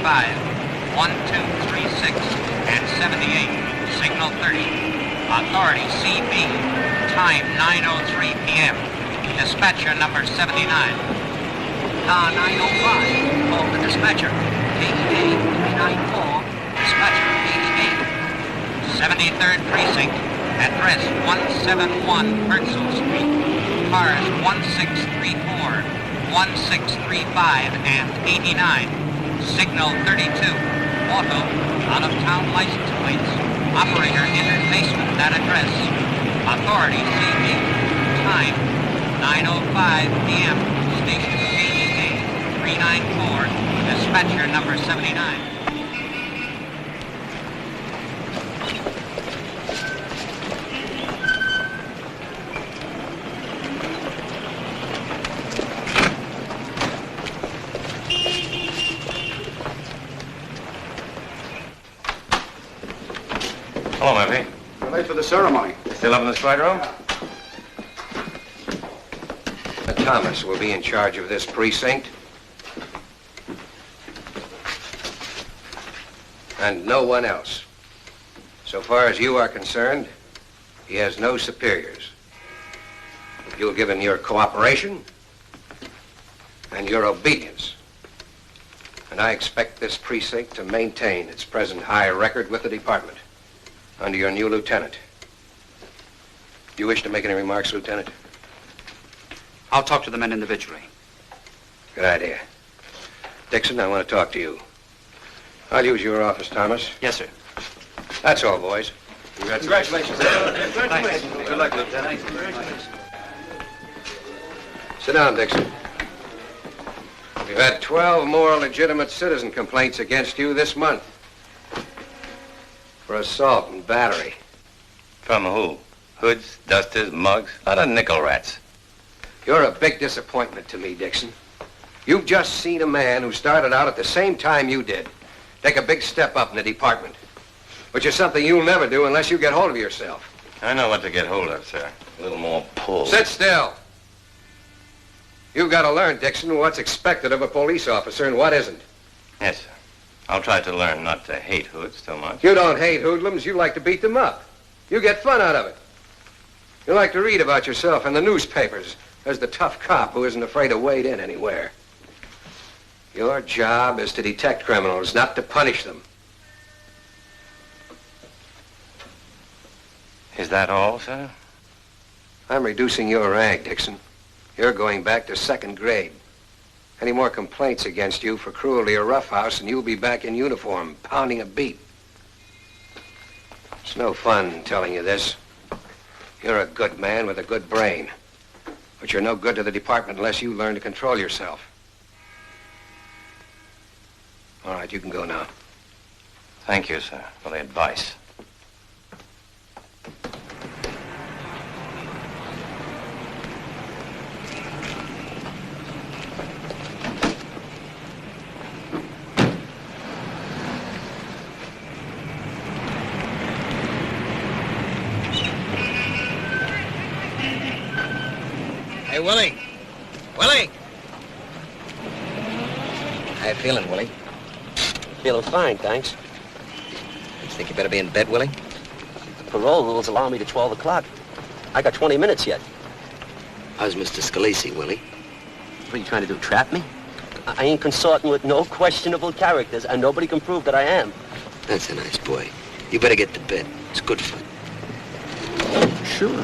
1236 and 78. Signal 30. Authority CB. Time 9:03 p.m. Dispatcher number 79. Car 905. Call the dispatcher. KEA 394. Dispatcher 88. 73rd Precinct. Address 171 Herzl Street. Cars 1634, 1635, and 89. Signal 32. Otto, out-of-town license plates. Operator entered basement at address. Authority CB. Time 9:05 p.m. Station KEA 394. Dispatcher number 79. Hello, Murphy. You're late for the ceremony. Still up in the squad room? Thomas will be in charge of this precinct. And no one else. So far as you are concerned, he has no superiors. You'll give him your cooperation and your obedience. And I expect this precinct to maintain its present high record with the department under your new lieutenant. Do you wish to make any remarks, Lieutenant? I'll talk to the men individually. Good idea. Dixon, I want to talk to you. I'll use your office, Thomas. Yes, sir. That's all, boys. Congratulations. Congratulations. Good luck, Lieutenant. Sit down, Dixon. We've had 12 more legitimate citizen complaints against you this month. For assault and battery. From who? Hoods, dusters, mugs, a lot of nickel rats. You're a big disappointment to me, Dixon. You've just seen a man who started out at the same time you did take a big step up in the department, which is something you'll never do unless you get hold of yourself. I know what to get hold of, sir. A little more pull. Sit still. You've got to learn, Dixon, what's expected of a police officer and what isn't. Yes, sir. I'll try to learn not to hate hoods too much. You don't hate hoodlums. You like to beat them up. You get fun out of it. You like to read about yourself in the newspapers as the tough cop who isn't afraid to wade in anywhere. Your job is to detect criminals, not to punish them. Is that all, sir? I'm reducing your rank, Dixon. You're going back to second grade. Any more complaints against you for cruelty or roughhouse, and you'll be back in uniform, pounding a beat. It's no fun telling you this. You're a good man with a good brain. But you're no good to the department unless you learn to control yourself. All right, you can go now. Thank you, sir, for the advice. Hey, Willie. Willie! How you feeling, Willie? Feeling fine, thanks. You think you better be in bed, Willie? The parole rules allow me to 12 o'clock. I got 20 minutes yet. How's Mr. Scalise, Willie? What are you trying to do, trap me? I ain't consorting with no questionable characters, and nobody can prove that I am. That's a nice boy. You better get to bed. It's good fun. Sure.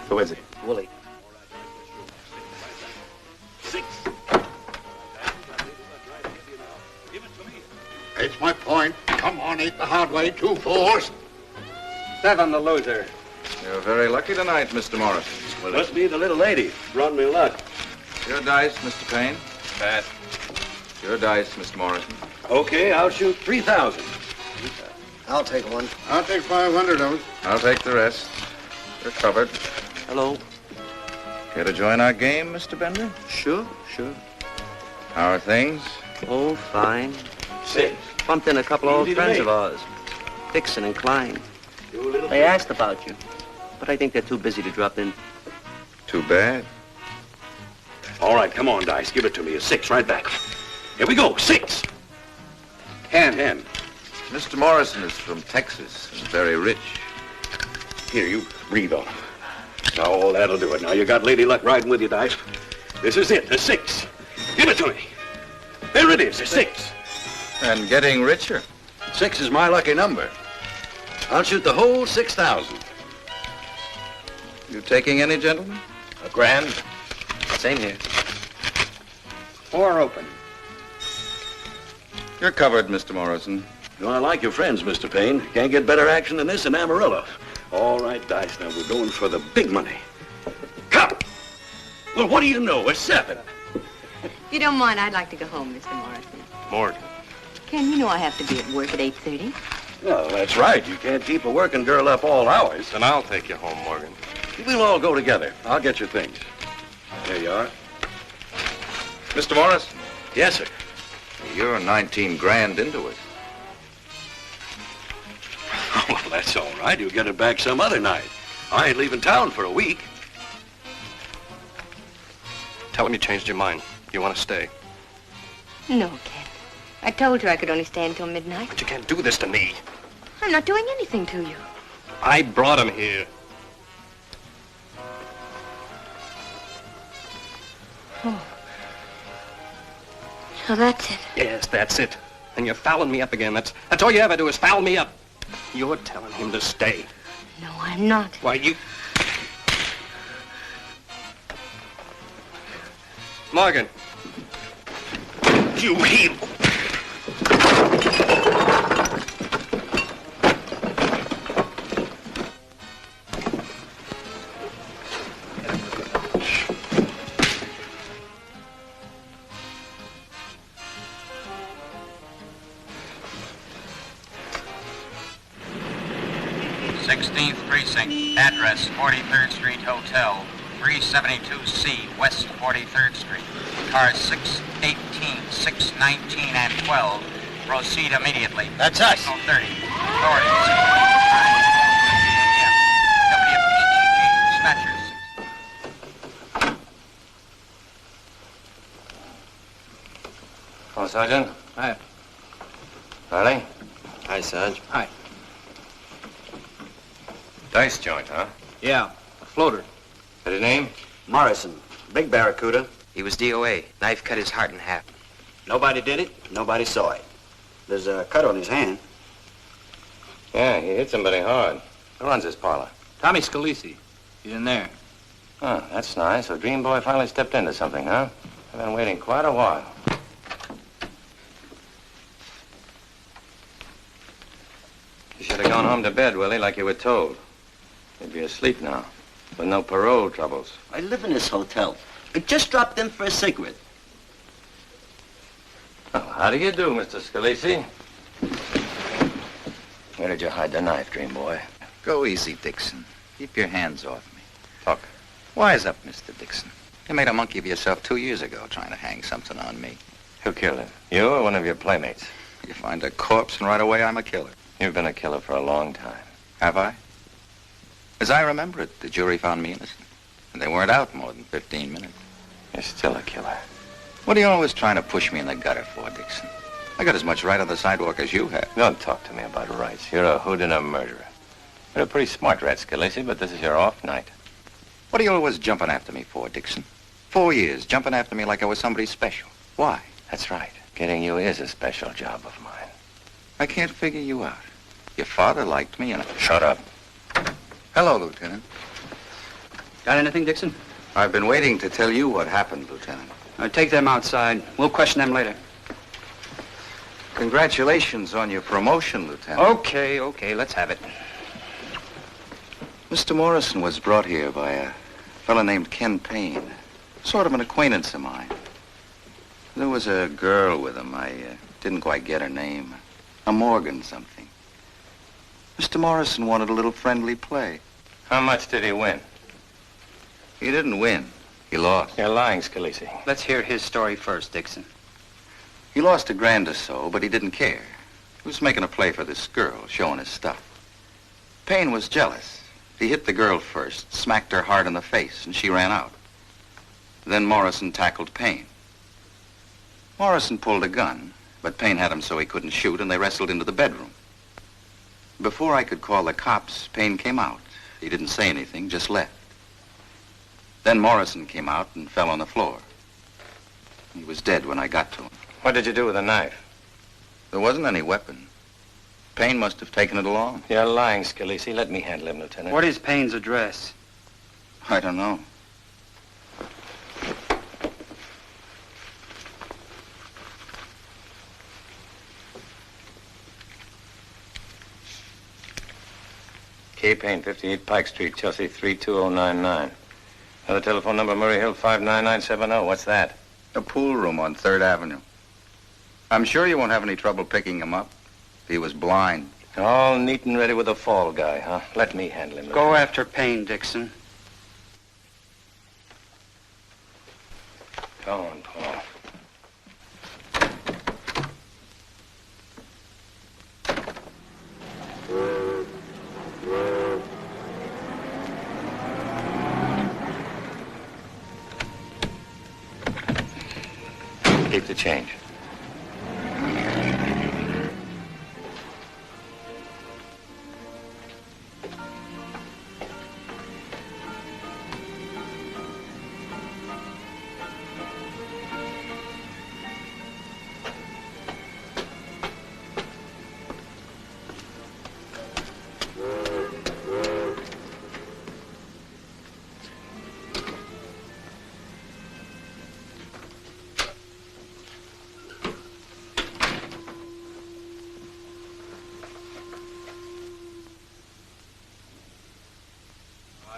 Who is it? Willie. It's my point. Come on, eat the hard way. 2 4s. 7 the loser. You're very lucky tonight, Mr. Morris. Must be the little lady. Brought me luck. Your dice, Mr. Paine. Pass. Your dice, Mr. Morrison. Okay, I'll shoot 3,000. I'll take one. I'll take 500 of it. I'll take the rest. You're covered. Hello. Care to join our game, Mr. Bender? Sure. How are things? Oh, fine. 6. Bumped in a couple of old Easy to friends make. of ours. Dixon and Klein. Do a little They asked about you, but I think they're too busy to drop in. Too bad. All right, come on, Dice. Give it to me. A 6 right back. Here we go. 6. Hand. Mr. Morrison is from Texas and very rich. Here, you breathe on it. Oh, that'll do it. Now, you got Lady Luck riding with you, Dice. This is it, a 6. Give it to me. There it is, a 6. And getting richer. 6 is my lucky number. I'll shoot the whole 6,000. You taking any, gentlemen? A grand? Same here. 4 open. You're covered, Mr. Morrison. You I like your friends, Mr. Paine. Can't get better action than this in Amarillo. All right, Dice, now we're going for the big money. Come! Well, what do you know? A 7. If you don't mind, I'd like to go home, Mr. Morrison. Morgan. Ken, you know I have to be at work at 8:30. Well, that's right. You can't keep a working girl up all hours. Then I'll take you home, Morgan. We'll all go together. I'll get your things. There you are. Mr. Morrison, Yes, sir. you're 19 grand into it. Well, that's all right. You'll get it back some other night. I ain't leaving town for a week. Tell him you changed your mind. You want to stay. No, Ken. I told you I could only stay until midnight. But you can't do this to me. I'm not doing anything to you. I brought him here. Oh. So that's it. Yes, that's it. And you're fouling me up again. That's all you ever do is foul me up. You're telling him to stay. No, I'm not. Why, you... Morgan. You heel. Precinct, address 43rd Street Hotel, 372C, West 43rd Street. Cars 6, 18, 6, 19, and 12 proceed immediately. That's us. 30. Authorities. WPGG, dispatchers. Hello, Sergeant. Hi. Riley? Hi, Sarge. Hi. Dice joint, huh? Yeah, a floater. Got his name? Morrison, big barracuda. He was DOA. Knife cut his heart in half. Nobody did it, nobody saw it. There's a cut on his hand. Yeah, he hit somebody hard. Who runs this parlor? Tommy Scalise. He's in there. Oh, that's nice. So Dream Boy finally stepped into something, huh? I've been waiting quite a while. You should have gone home to bed, Willie, like you were told. You'd be asleep now, with no parole troubles. I live in this hotel. I just dropped in for a cigarette. Well, how do you do, Mr. Scalise? Where did you hide the knife, Dream Boy? Go easy, Dixon. Keep your hands off me. Talk. Wise up, Mr. Dixon. You made a monkey of yourself 2 years ago trying to hang something on me. Who killed him? You or one of your playmates? You find a corpse and right away I'm a killer. You've been a killer for a long time. Have I? As I remember it, the jury found me innocent. And they weren't out more than 15 minutes. You're still a killer. What are you always trying to push me in the gutter for, Dixon? I got as much right on the sidewalk as you have. Don't talk to me about rights. You're a hood and a murderer. You're a pretty smart rat, Scalise, but this is your off night. What are you always jumping after me for, Dixon? 4 years, jumping after me like I was somebody special. Why? That's right. Getting you is a special job of mine. I can't figure you out. Your father liked me and... Shut up. Hello, Lieutenant. Got anything, Dixon? I've been waiting to tell you what happened, Lieutenant. Take them outside. We'll question them later. Congratulations on your promotion, Lieutenant. Okay, let's have it. Mr. Morrison was brought here by a fellow named Ken Payne. Sort of an acquaintance of mine. There was a girl with him. I didn't quite get her name. A Morgan something. Mr. Morrison wanted a little friendly play. How much did he win? He didn't win. He lost. You're lying, Scalise. Let's hear his story first, Dixon. He lost $1,000 or so, but he didn't care. He was making a play for this girl, showing his stuff. Paine was jealous. He hit the girl first, smacked her hard in the face, and she ran out. Then Morrison tackled Paine. Morrison pulled a gun, but Paine had him so he couldn't shoot, and they wrestled into the bedroom. Before I could call the cops, Paine came out. He didn't say anything, just left. Then Morrison came out and fell on the floor. He was dead when I got to him. What did you do with the knife? There wasn't any weapon. Paine must have taken it along. You're lying, Scalise. Let me handle him, Lieutenant. What is Payne's address? I don't know. K. Payne, 58 Pike Street, Chelsea, 32099. Another telephone number, Murray Hill, 59970. What's that? A pool room on 3rd Avenue. I'm sure you won't have any trouble picking him up. He was blind. All neat and ready with a fall guy, huh? Let me handle him. Go Lieutenant. after Payne, Dixon. Go on, Paul. Keep the change.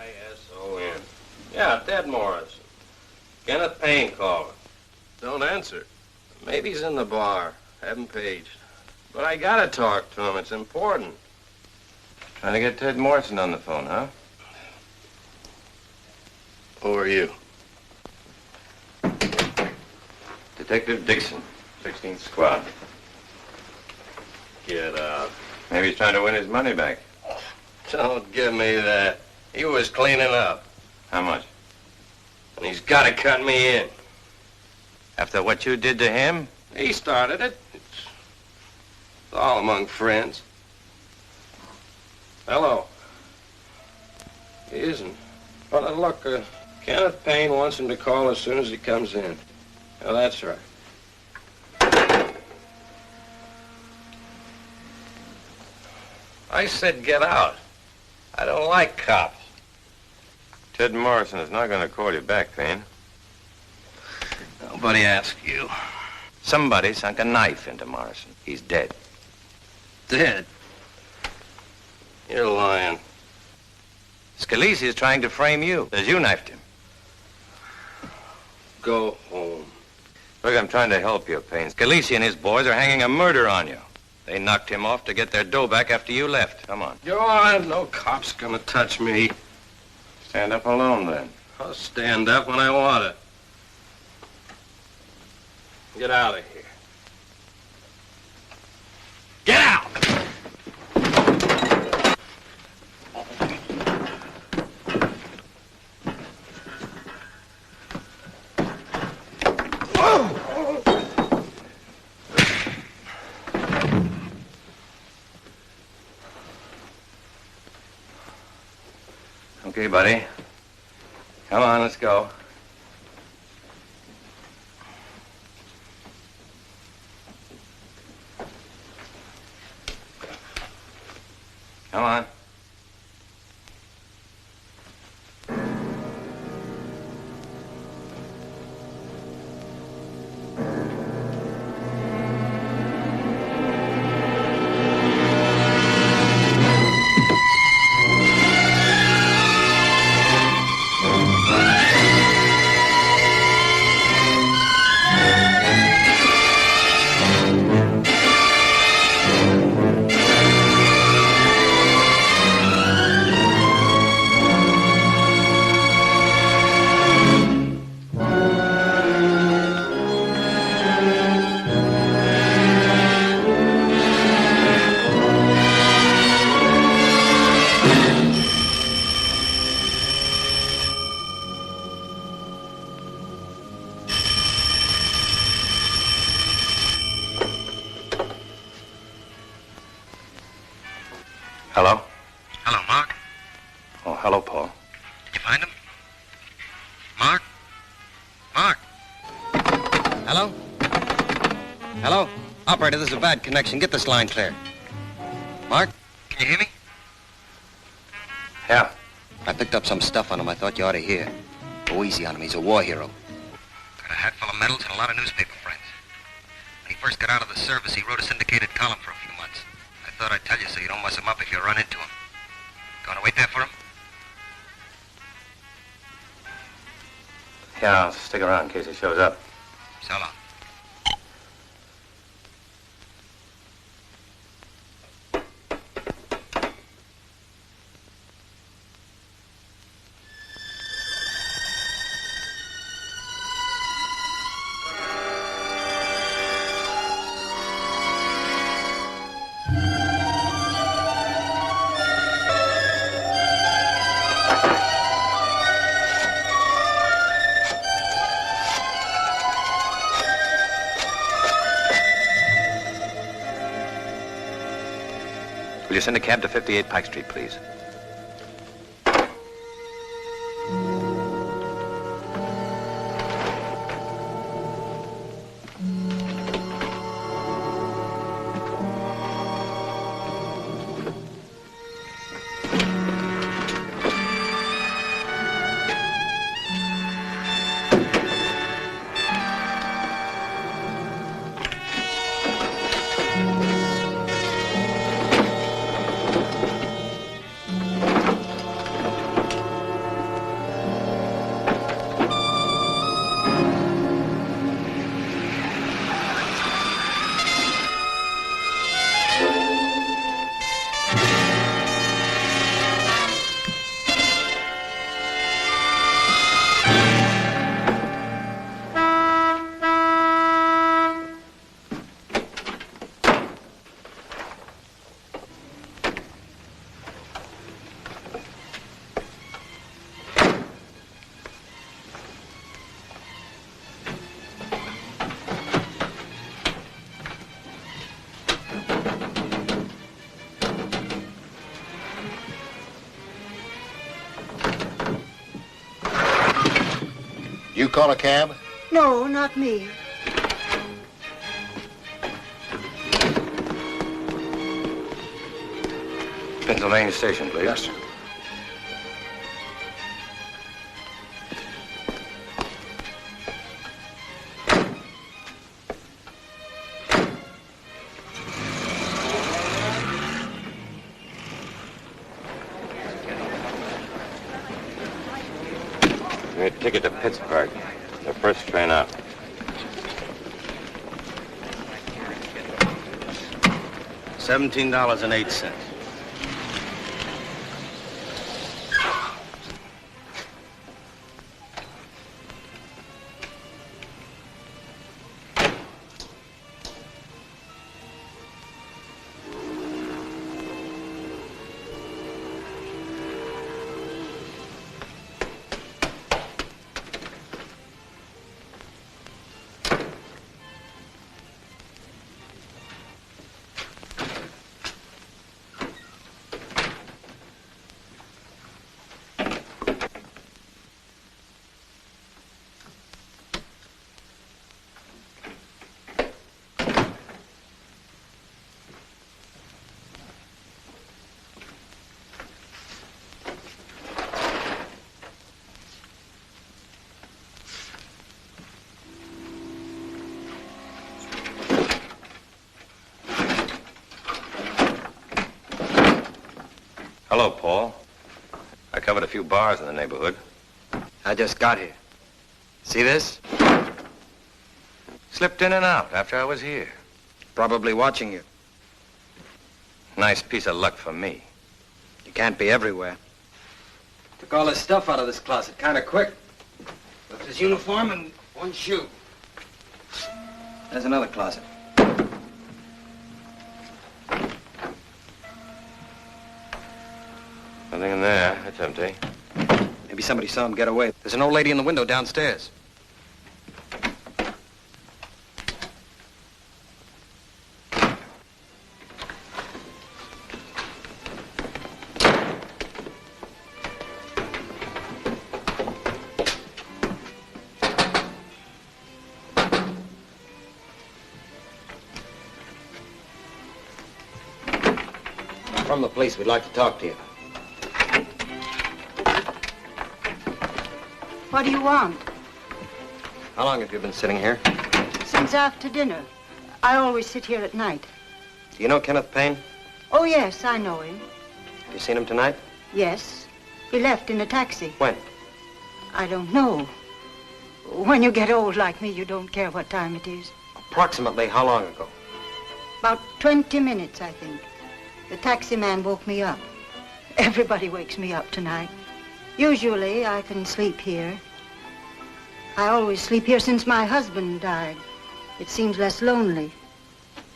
I-S-O-N. Yeah, Ted Morrison. Kenneth Payne calling. Don't answer. Maybe he's in the bar. Haven't paged. But I gotta talk to him. It's important. Trying to get Ted Morrison on the phone, huh? Who are you? Detective Dixon, 16th Squad. Get out. Maybe he's trying to win his money back. Don't give me that. He was cleaning up. How much? And he's gotta cut me in. After what you did to him? He started it. It's all among friends. Hello. He isn't. Well, look, Kenneth Payne wants him to call as soon as he comes in. Oh, that's right. I said get out. I don't like cops. Ted Morrison is not going to call you back, Payne. Nobody asked you. Somebody sunk a knife into Morrison. He's dead. Dead? You're lying. Scalise is trying to frame you, as you knifed him. Go home. Look, I'm trying to help you, Payne. Scalise and his boys are hanging a murder on you. They knocked him off to get their dough back after you left. Come on. Go on. No cop's gonna touch me. Stand up alone, then. I'll stand up when I want it. Get out of here. Get out! Okay, buddy. Come on, let's go. Come on. Hello? Hello, Mark. Oh, hello, Paul. Did you find him? Mark? Mark? Hello? Hello? Operator, this is a bad connection. Get this line clear. Mark? Can you hear me? Yeah. I picked up some stuff on him I thought you ought to hear. Go easy on him. He's a war hero. Got a hat full of medals and a lot of newspaper friends. When he first got out of the service, he wrote a syndicated column for a few months. I thought I'd tell you so you don't mess him up if you run into him. Going to wait there for him? Yeah, I'll stick around in case he shows up. So long. Will you send a cab to 58 Pike Street, please? You call a cab? No, not me. Pennsylvania Station, please. Yes, sir. Give me a ticket to Pittsburgh. The first train out. $17.08. Hello, Paul. I covered a few bars in the neighborhood. I just got here. See this? Slipped in and out after I was here. Probably watching you. Nice piece of luck for me. You can't be everywhere. Took all his stuff out of this closet kind of quick. Left his uniform and one shoe. There's another closet. Nothing in there. It's empty. Maybe somebody saw him get away. There's an old lady in the window downstairs. from the police. We'd like to talk to you. What do you want? How long have you been sitting here? Since after dinner. I always sit here at night. Do you know Kenneth Paine? Oh, yes, I know him. Have you seen him tonight? Yes. He left in a taxi. When? I don't know. When you get old like me, you don't care what time it is. Approximately how long ago? About 20 minutes, I think. The taxi man woke me up. Everybody wakes me up tonight. Usually, I can sleep here. I always sleep here since my husband died. It seems less lonely.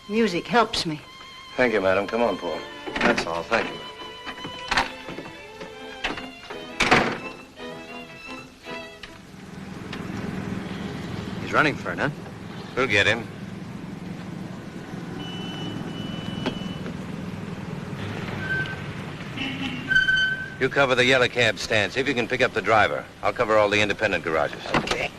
Music helps me. Thank you, madam. Come on, Paul. That's all. Thank you. He's running for it, huh? We'll get him. You cover the yellow cab stand. See if you can pick up the driver. I'll cover all the independent garages. Okay.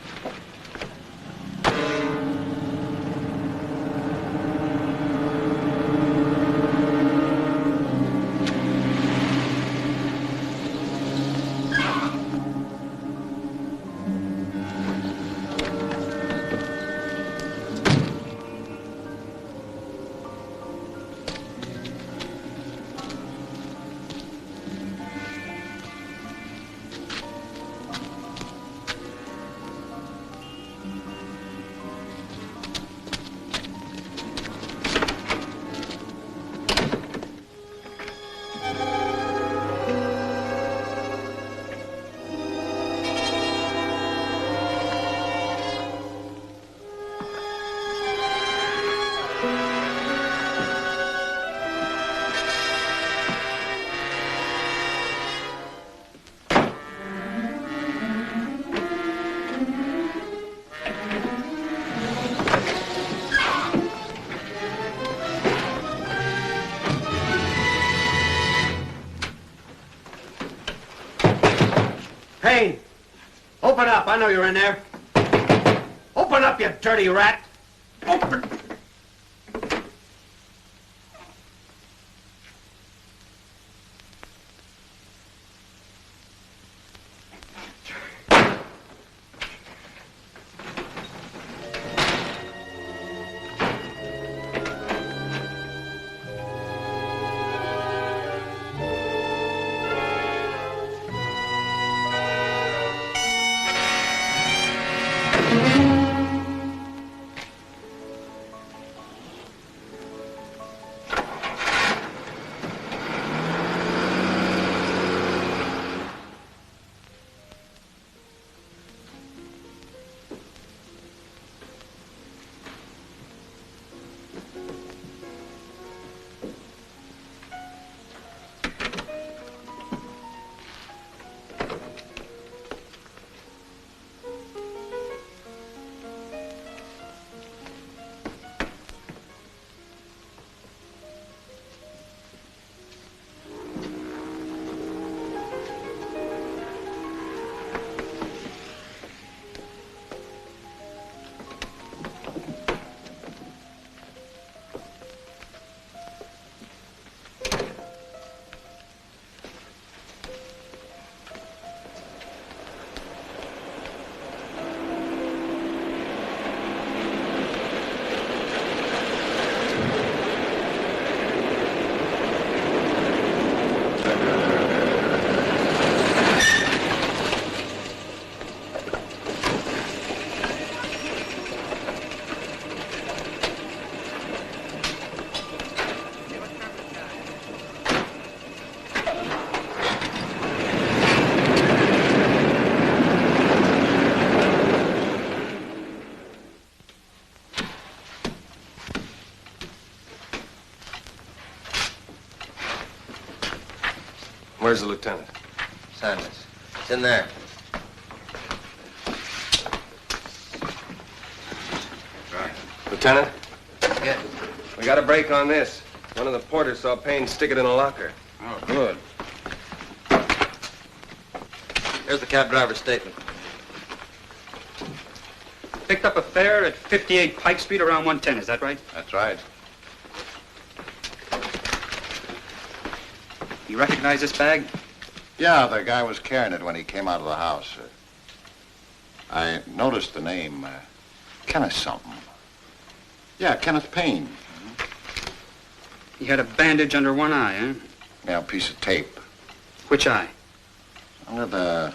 Paine! Open up. I know you're in there. Open up, you dirty rat. Open. Where's the lieutenant? Silence. It's in there. Right. Lieutenant? Yes. We got a break on this. One of the porters saw Paine stick it in a locker. Oh, good. Here's the cab driver's statement. Picked up a fare at 58 Pike Street around 1:10, is that right? That's right. You recognize this bag? Yeah, the guy was carrying it when he came out of the house. I noticed the name, Kenneth something. Yeah, Kenneth Paine. He had a bandage under one eye, huh? Yeah, a piece of tape. Which eye? Under the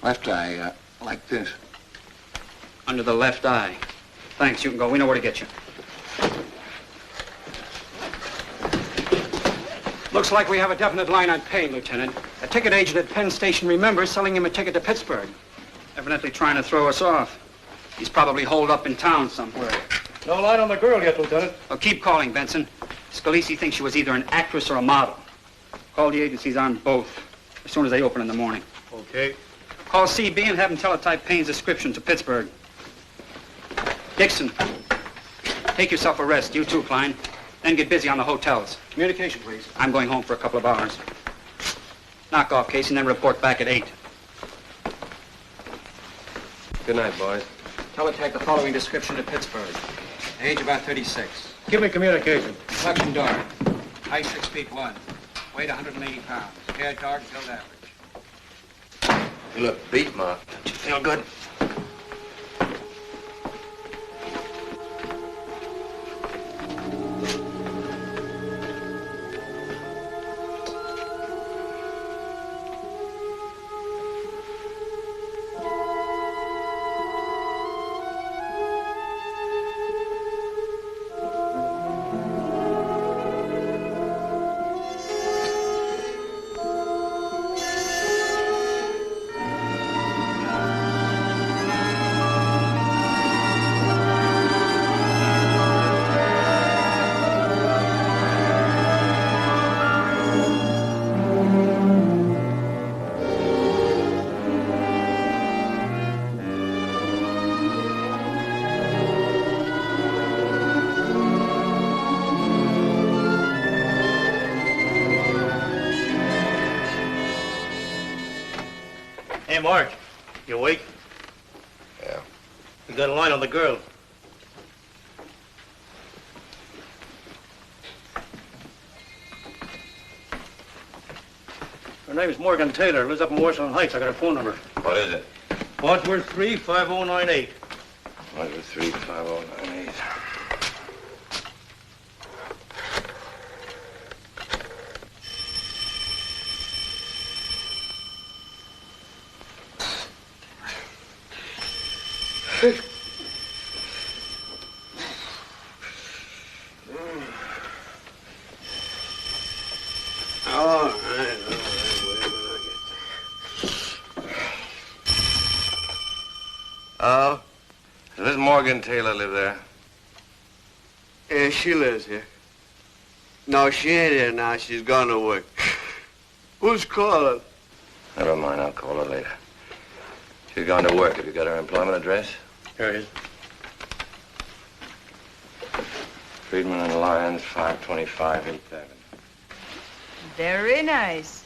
left eye, like this. Under the left eye. Thanks, you can go. We know where to get you. Looks like we have a definite line on Paine, Lieutenant. A ticket agent at Penn Station remembers selling him a ticket to Pittsburgh. Evidently trying to throw us off. He's probably holed up in town somewhere. No line on the girl yet, Lieutenant. Oh, keep calling, Benson. Scalise thinks she was either an actress or a model. Call the agencies on both as soon as they open in the morning. Okay. Call CB and have him teletype Payne's description to Pittsburgh. Dixon, take yourself a rest. You too, Klein. Then get busy on the hotels. Communication, please. I'm going home for a couple of hours. Knock off, Casey, and then report back at 8. Good night, boys. Teletype the following description to Pittsburgh. Age about 36. Give me communication. Complexion dark. Height 6 feet 1. Weight 180 pounds. Hair dark, build average. You look beat, Ma. Don't you feel good? Hey, Mark, you awake? Yeah. We got a line on the girl. Her name's Morgan Taylor. Lives up in Washington Heights. I got her phone number. What is it? Wadsworth 35098. Wadsworth 35098. Oh? Does Morgan Taylor live there? Yeah, she lives here. No, she ain't here now. She's gone to work. Who's calling? Never mind, I'll call her later. She's gone to work. Have you got her employment address? Here it is. Friedman and Lyons, 525 8th Avenue. Very nice.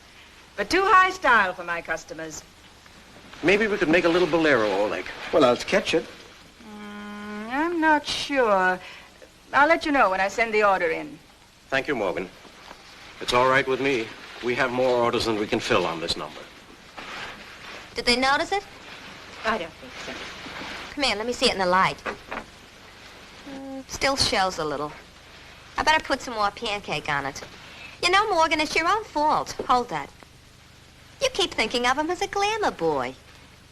But too high style for my customers. Maybe we could make a little bolero, Oleg. Well, let's catch it. I'm not sure. I'll let you know when I send the order in. Thank you, Morgan. It's all right with me. We have more orders than we can fill on this number. Did they notice it? I don't think so. Come here, let me see it in the light. Still shows a little. I better put some more pancake on it. You know, Morgan, it's your own fault. Hold that. You keep thinking of him as a glamour boy.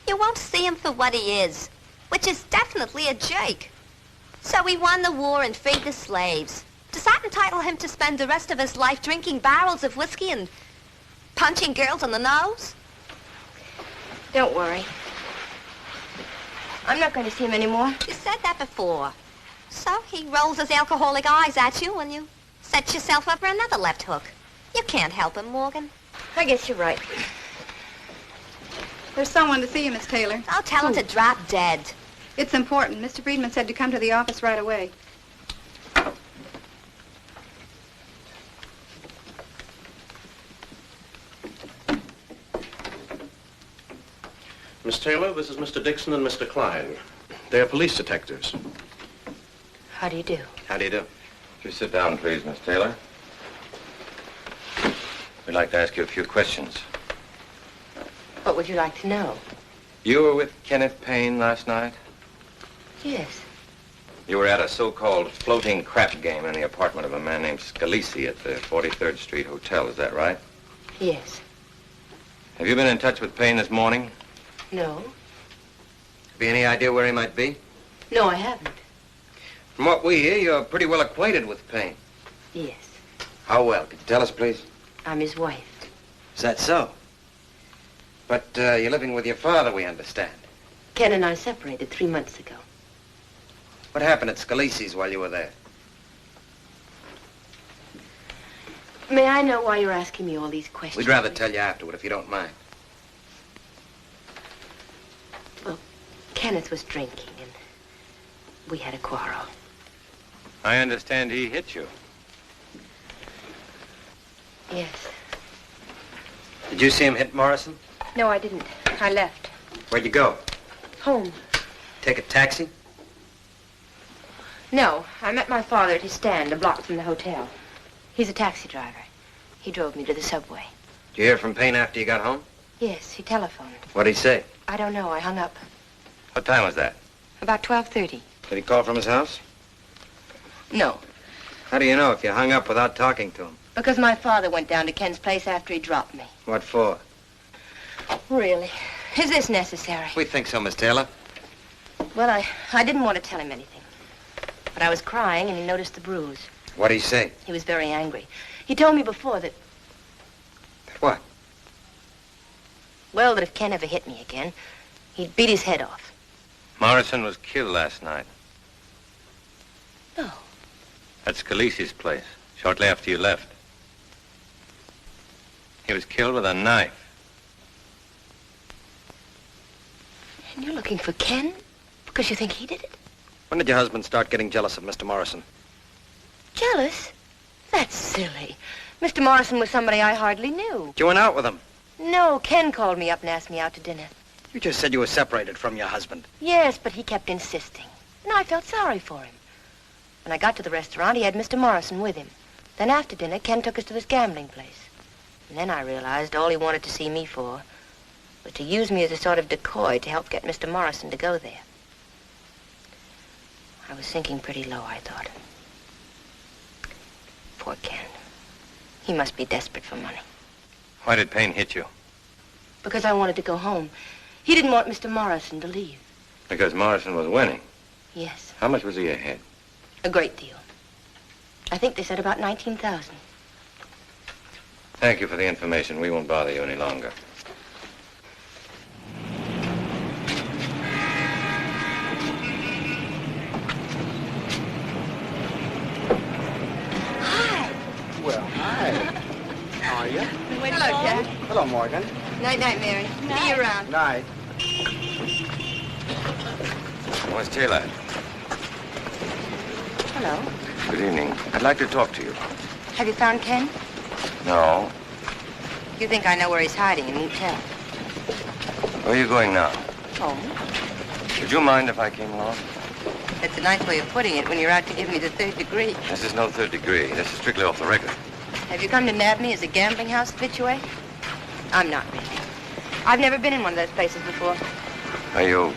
You won't see him for what he is, which is definitely a jerk. So he won the war and freed the slaves. Does that entitle him to spend the rest of his life drinking barrels of whiskey and punching girls in the nose? Don't worry. I'm not going to see him anymore. You said that before. So he rolls his alcoholic eyes at you when you set yourself up for another left hook. You can't help him, Morgan. I guess you're right. There's someone to see you, Miss Taylor. I'll tell him to drop dead. It's important. Mr. Friedman said to come to the office right away. Miss Taylor, this is Mr. Dixon and Mr. Klein. They're police detectives. How do you do? How do you do? Just sit down, please, Miss Taylor. We'd like to ask you a few questions. What would you like to know? You were with Kenneth Paine last night? Yes. You were at a so-called floating crap game in the apartment of a man named Scalise at the 43rd Street Hotel, is that right? Yes. Have you been in touch with Paine this morning? No. Have you any idea where he might be? No, I haven't. From what we hear, you're pretty well acquainted with Paine. Yes. How well? Could you tell us, please? I'm his wife. Is that so? But you're living with your father, we understand. Ken and I separated 3 months ago. What happened at Scalise's while you were there? May I know why you're asking me all these questions? We'd rather tell you afterward, if you don't mind. Well, Kenneth was drinking, and we had a quarrel. I understand he hit you. Yes. Did you see him hit Morrison? No, I didn't. I left. Where'd you go? Home. Take a taxi? No, I met my father at his stand a block from the hotel. He's a taxi driver. He drove me to the subway. Did you hear from Paine after you got home? Yes, he telephoned. What'd he say? I don't know. I hung up. What time was that? About 12:30. Did he call from his house? No, How do you know if you hung up without talking to him? because my father went down to Ken's place after he dropped me. What for? Really? Is this necessary? We think so, Miss Taylor. Well, I didn't want to tell him anything. But I was crying, and he noticed the bruise. What'd he say? He was very angry. He told me before that... What? Well, that if Ken ever hit me again, he'd beat his head off. Morrison was killed last night. No. At Scalise's place, shortly after you left. He was killed with a knife. And you're looking for Ken? Because you think he did it? When did your husband start getting jealous of Mr. Morrison? Jealous? That's silly. Mr. Morrison was somebody I hardly knew. You went out with him. No, Ken called me up and asked me out to dinner. You just said you were separated from your husband. Yes, but he kept insisting. And I felt sorry for him. When I got to the restaurant, he had Mr. Morrison with him. Then after dinner, Ken took us to this gambling place. And then I realized all he wanted to see me for was to use me as a sort of decoy to help get Mr. Morrison to go there. I was sinking pretty low, I thought. Poor Ken. He must be desperate for money. Why did Paine hit you? Because I wanted to go home. He didn't want Mr. Morrison to leave. Because Morrison was winning. Yes, How much was he ahead? a great deal. I think they said about 19,000. Thank you for the information. We won't bother you any longer. Well, hi. How are you? Hello, Jack. Hello, Morgan. Night-night, Mary. See you around. Night. Where's Taylor? Hello. Good evening. I'd like to talk to you. Have you found Ken? No. You think I know where he's hiding and won't tell? Where are you going now? Home. Would you mind if I came along? That's a nice way of putting it when you're out to give me the third degree. This is no third degree. This is strictly off the record. Have you come to nab me as a gambling house habitué? I'm not really. I've never been in one of those places before. Are you're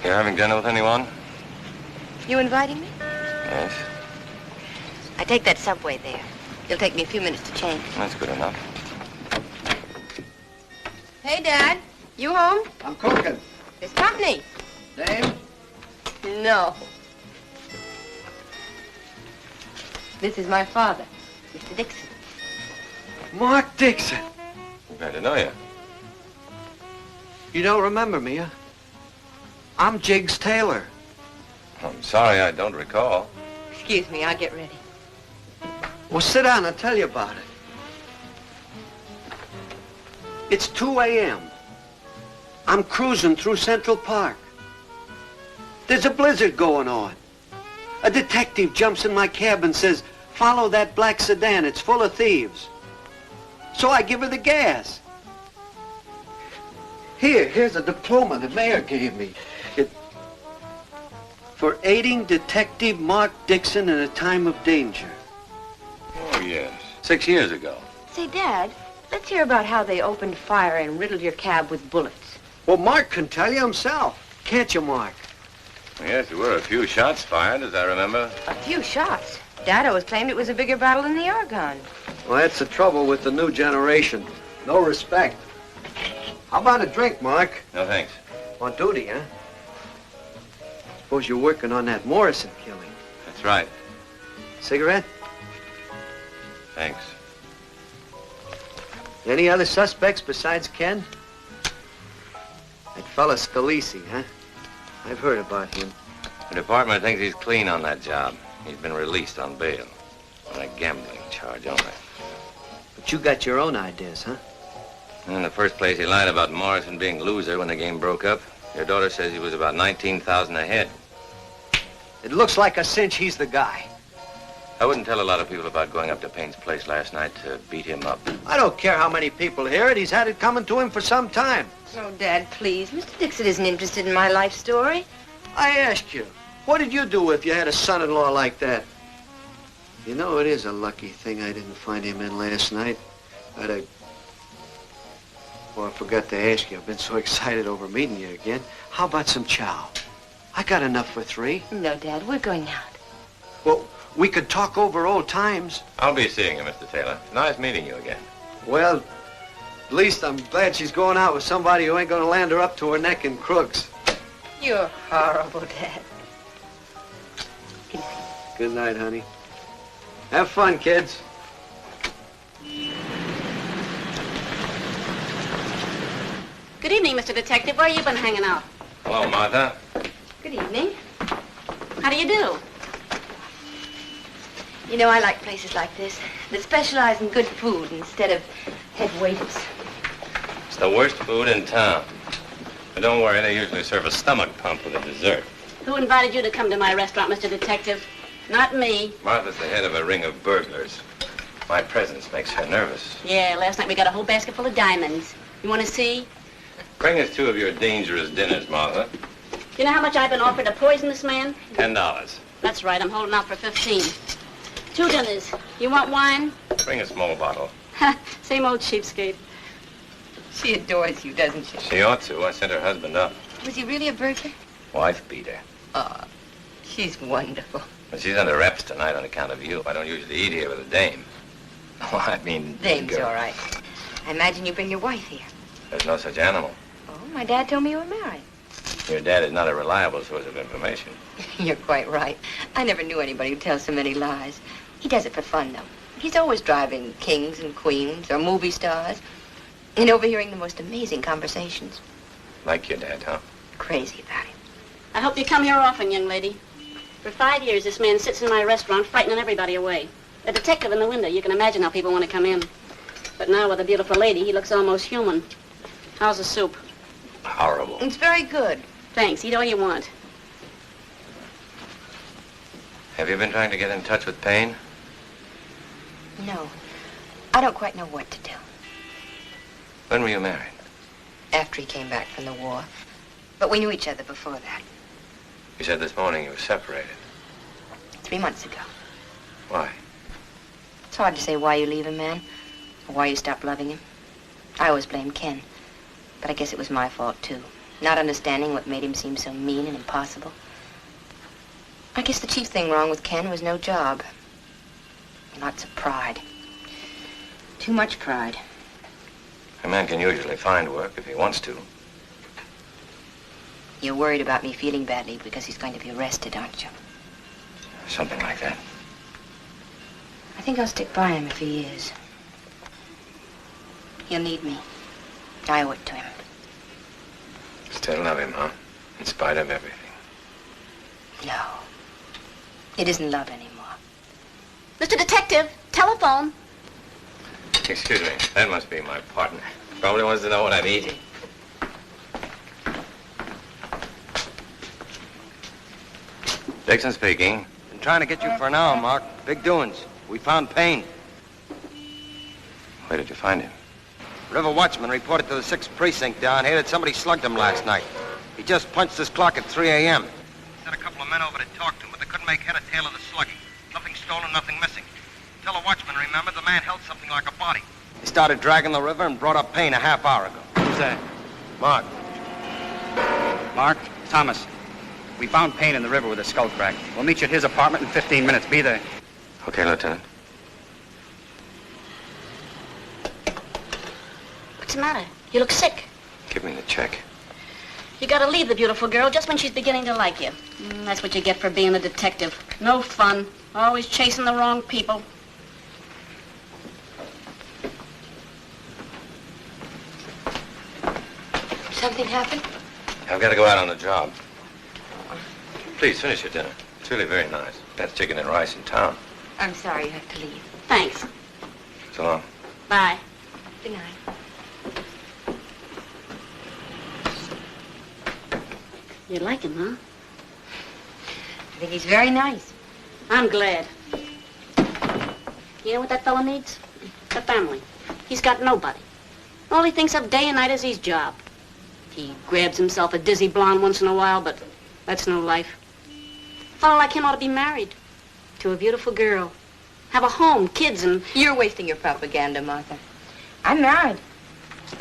having dinner with anyone? You inviting me? Yes. I take that subway there. It'll take me a few minutes to change. That's good enough. Hey, Dad. You home? I'm cooking. There's company. Dame? No. This is my father, Mr. Dixon. Mark Dixon. Glad to know you. You don't remember me, huh? I'm Jiggs Taylor. I'm sorry, I don't recall. Excuse me, I'll get ready. Well, sit down, I'll tell you about it. It's 2 a.m. I'm cruising through Central Park. There's a blizzard going on. A detective jumps in my cab and says, "Follow that black sedan, it's full of thieves." So I give her the gas. Here's a diploma the mayor gave me. For aiding Detective Mark Dixon in a time of danger. Oh, yes. 6 years ago. Say, Dad, Let's hear about how they opened fire and riddled your cab with bullets. Well, Mark can tell you himself. Can't you, Mark? Yes, there were a few shots fired, as I remember. A few shots. Dad always claimed it was a bigger battle than the Argonne. Well, that's the trouble with the new generation. No respect. How about a drink, Mark? No, thanks. On duty, huh? Suppose you're working on that Morrison killing. That's right. Cigarette? Thanks. Any other suspects besides Ken? That fella Scalise, huh? I've heard about him. The department thinks he's clean on that job. He's been released on bail. On a gambling charge only. But you got your own ideas, huh? In the first place, he lied about Morrison being loser when the game broke up. Your daughter says he was about 19,000 ahead. It looks like a cinch he's the guy. I wouldn't tell a lot of people about going up to Payne's place last night to beat him up. I don't care how many people hear it. He's had it coming to him for some time. Oh, Dad, please. Mr. Dixon isn't interested in my life story. I asked you, what did you do if you had a son-in-law like that? You know, it is a lucky thing I didn't find him in last night. Oh, I forgot to ask you. I've been so excited over meeting you again. How about some chow? I got enough for 3. No, Dad, we're going out. Well, we could talk over old times. I'll be seeing you, Mr. Taylor. Nice meeting you again. Well, at least I'm glad she's going out with somebody who ain't going to land her up to her neck in crooks. You're horrible, Dad. Good night, honey. Have fun, kids. Good evening, Mr. Detective. Where you been hanging out? Hello, Martha. Good evening. How do you do? You know, I like places like this that specialize in good food instead of head waiters. It's the worst food in town. But don't worry, they usually serve a stomach pump with a dessert. Who invited you to come to my restaurant, Mr. Detective? Not me. Martha's the head of a ring of burglars. My presence makes her nervous. Yeah, last night we got a whole basket full of diamonds. You want to see? Bring us 2 of your dangerous dinners, Martha. You know how much I've been offered to poison this man? $10. That's right, I'm holding out for 15. 2 dinners. You want wine? Bring a small bottle. Same old cheapskate. She adores you, doesn't she? She ought to. I sent her husband up. Was he really a burglar? Wife beater. Oh, she's wonderful. But she's under wraps tonight on account of you. I don't usually eat here with a dame. Oh, I mean... Dame's girl. all right. I imagine you bring your wife here. There's no such animal. Oh, my dad told me you were married. Your dad is not a reliable source of information. You're quite right. I never knew anybody who tells so many lies. He does it for fun, though. He's always driving kings and queens or movie stars and overhearing the most amazing conversations. Like your dad, huh? Crazy about him. I hope you come here often, young lady. For 5 years, this man sits in my restaurant frightening everybody away. A detective in the window, you can imagine how people want to come in. But now with a beautiful lady, he looks almost human. How's the soup? Horrible. It's very good. Thanks. Eat all you want. Have you been trying to get in touch with Payne? No. I don't quite know what to do. When were you married? After he came back from the war. But we knew each other before that. You said this morning you were separated. 3 months ago. Why? It's hard to say why you leave a man or why you stop loving him. I always blame Ken. But I guess it was my fault, too. Not understanding what made him seem so mean and impossible. I guess the chief thing wrong with Ken was no job. Lots of pride. Too much pride. A man can usually find work if he wants to. You're worried about me feeling badly because he's going to be arrested, aren't you? Something like that. I think I'll stick by him if he is. He'll need me. I owe it to him. Still love him, huh? In spite of everything. No. It isn't love anymore. Mr. Detective, telephone. Excuse me. That must be my partner. Probably wants to know what I'm eating. Dixon speaking. Been trying to get you for an hour, Mark. Big doings. We found Payne. Where did you find him? River Watchman reported to the 6th Precinct down here that somebody slugged him last night. He just punched his clock at 3 a.m. Sent a couple of men over to talk to him, but they couldn't make head or tail of the slugging. Nothing stolen, nothing missing. Tell the watchman, remember, the man held something like a body. They started dragging the river and brought up Payne a half hour ago. Who's that? Mark. Mark? Thomas. We found Payne in the river with a skull crack. We'll meet you at his apartment in 15 minutes. Be there. Okay, Lieutenant. What's the matter? You look sick. Give me the check. You gotta leave the beautiful girl just when she's beginning to like you. That's what you get for being a detective. No fun. Always chasing the wrong people. Something happened? I've got to go out on a job. Please, finish your dinner. It's really very nice. Best chicken and rice in town. I'm sorry you have to leave. Thanks. So long. Bye. Good night. You like him, huh? I think he's very nice. I'm glad. You know what that fella needs? A family. He's got nobody. All he thinks of day and night is his job. He grabs himself a dizzy blonde once in a while, but that's no life. A fellow like him ought to be married to a beautiful girl. Have a home, kids, and... You're wasting your propaganda, Martha. I'm married.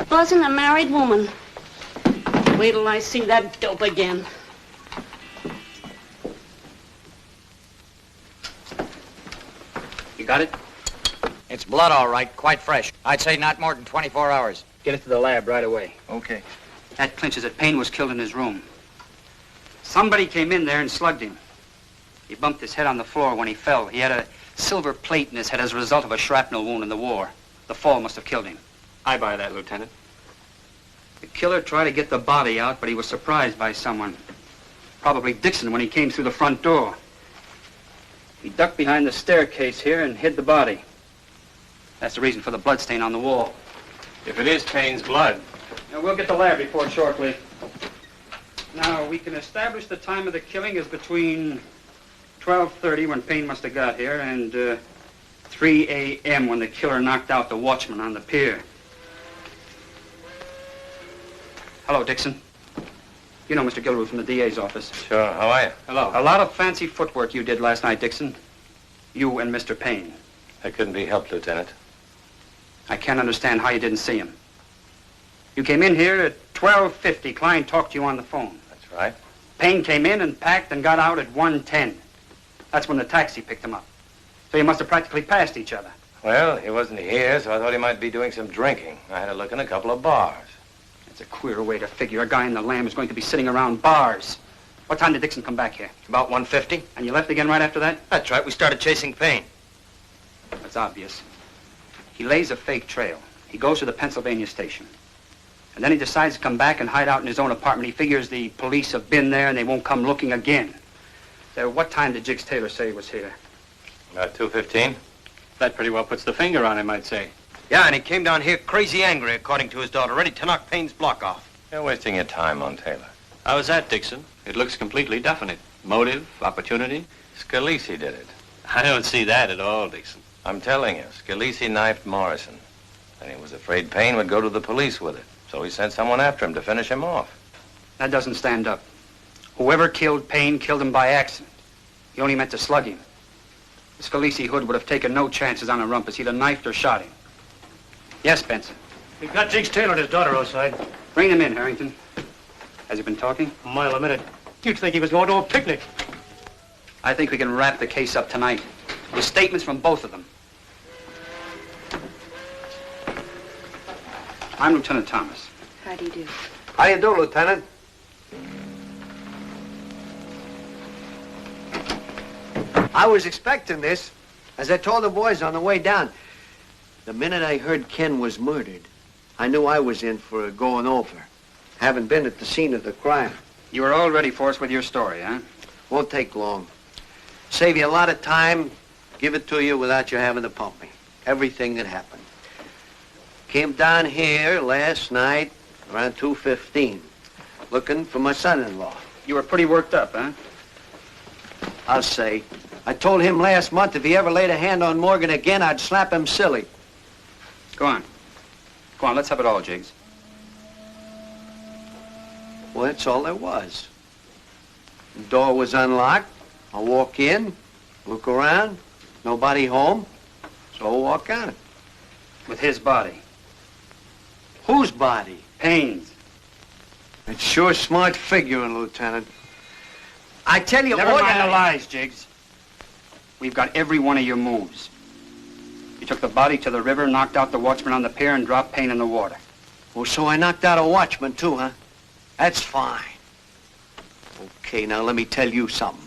Wasn't a married woman. Wait till I see that dope again. You got it? It's blood, all right. Quite fresh. I'd say not more than 24 hours. Get it to the lab right away. Okay. That clinches that Payne was killed in his room. Somebody came in there and slugged him. He bumped his head on the floor when he fell. He had a silver plate in his head as a result of a shrapnel wound in the war. The fall must have killed him. I buy that, Lieutenant. The killer tried to get the body out, but he was surprised by someone. Probably Dixon when he came through the front door. He ducked behind the staircase here and hid the body. That's the reason for the bloodstain on the wall. If it is Payne's blood. Now, we'll get the lab report shortly. Now, we can establish the time of the killing is between 12:30, when Payne must have got here, and 3 a.m. when the killer knocked out the watchman on the pier. Hello, Dixon. You know Mr. Gilruth from the DA's office. Sure. How are you? Hello. A lot of fancy footwork you did last night, Dixon. You and Mr. Payne. That couldn't be helped, Lieutenant. I can't understand how you didn't see him. You came in here at 12:50. Klein talked to you on the phone. That's right. Payne came in and packed and got out at 1:10. That's when the taxi picked him up. So you must have practically passed each other. Well, he wasn't here, so I thought he might be doing some drinking. I had a look in a couple of bars. That's a queer way to figure a guy in the Lamb is going to be sitting around bars. What time did Dixon come back here? About 1:50. And you left again right after that? That's right. We started chasing Payne. That's obvious. He lays a fake trail. He goes to the Pennsylvania station. And then he decides to come back and hide out in his own apartment. He figures the police have been there and they won't come looking again. What time did Jiggs Taylor say he was here? About 2:15. That pretty well puts the finger on him, I'd say. Yeah, and he came down here crazy angry, according to his daughter, ready to knock Payne's block off. You're wasting your time on Taylor. How was that, Dixon? It looks completely definite. Motive, opportunity. Scalise did it. I don't see that at all, Dixon. I'm telling you, Scalise knifed Morrison. And he was afraid Payne would go to the police with it. So he sent someone after him to finish him off. That doesn't stand up. Whoever killed Payne killed him by accident. He only meant to slug him. The Scalise hood would have taken no chances on a rumpus. He'd have knifed or shot him. Yes, Benson. We've got Jiggs Taylor and his daughter outside. Bring them in, Harrington. Has he been talking? A mile a minute. You'd think he was going to a picnic. I think we can wrap the case up tonight. With statements from both of them. I'm Lieutenant Thomas. How do you do? How you do, Lieutenant? I was expecting this, as I told the boys on the way down. The minute I heard Ken was murdered, I knew I was in for a going over. Haven't been at the scene of the crime. You were all ready for us with your story, huh? Won't take long. Save you a lot of time, give it to you without you having to pump me. Everything that happened. Came down here last night around 2:15, looking for my son-in-law. You were pretty worked up, huh? I'll say. I told him last month if he ever laid a hand on Morgan again, I'd slap him silly. Go on. Go on, let's have it all, Jiggs. Well, that's all there was. The door was unlocked. I walk in, look around, nobody home, so I walk out. with his body. Whose body? Payne's. It's sure smart figuring, Lieutenant. I tell you, Never mind the lies, Jiggs. We've got every one of your moves. You took the body to the river, knocked out the watchman on the pier, and dropped Payne in the water. Oh, so I knocked out a watchman, too, huh? That's fine. Okay, now let me tell you something.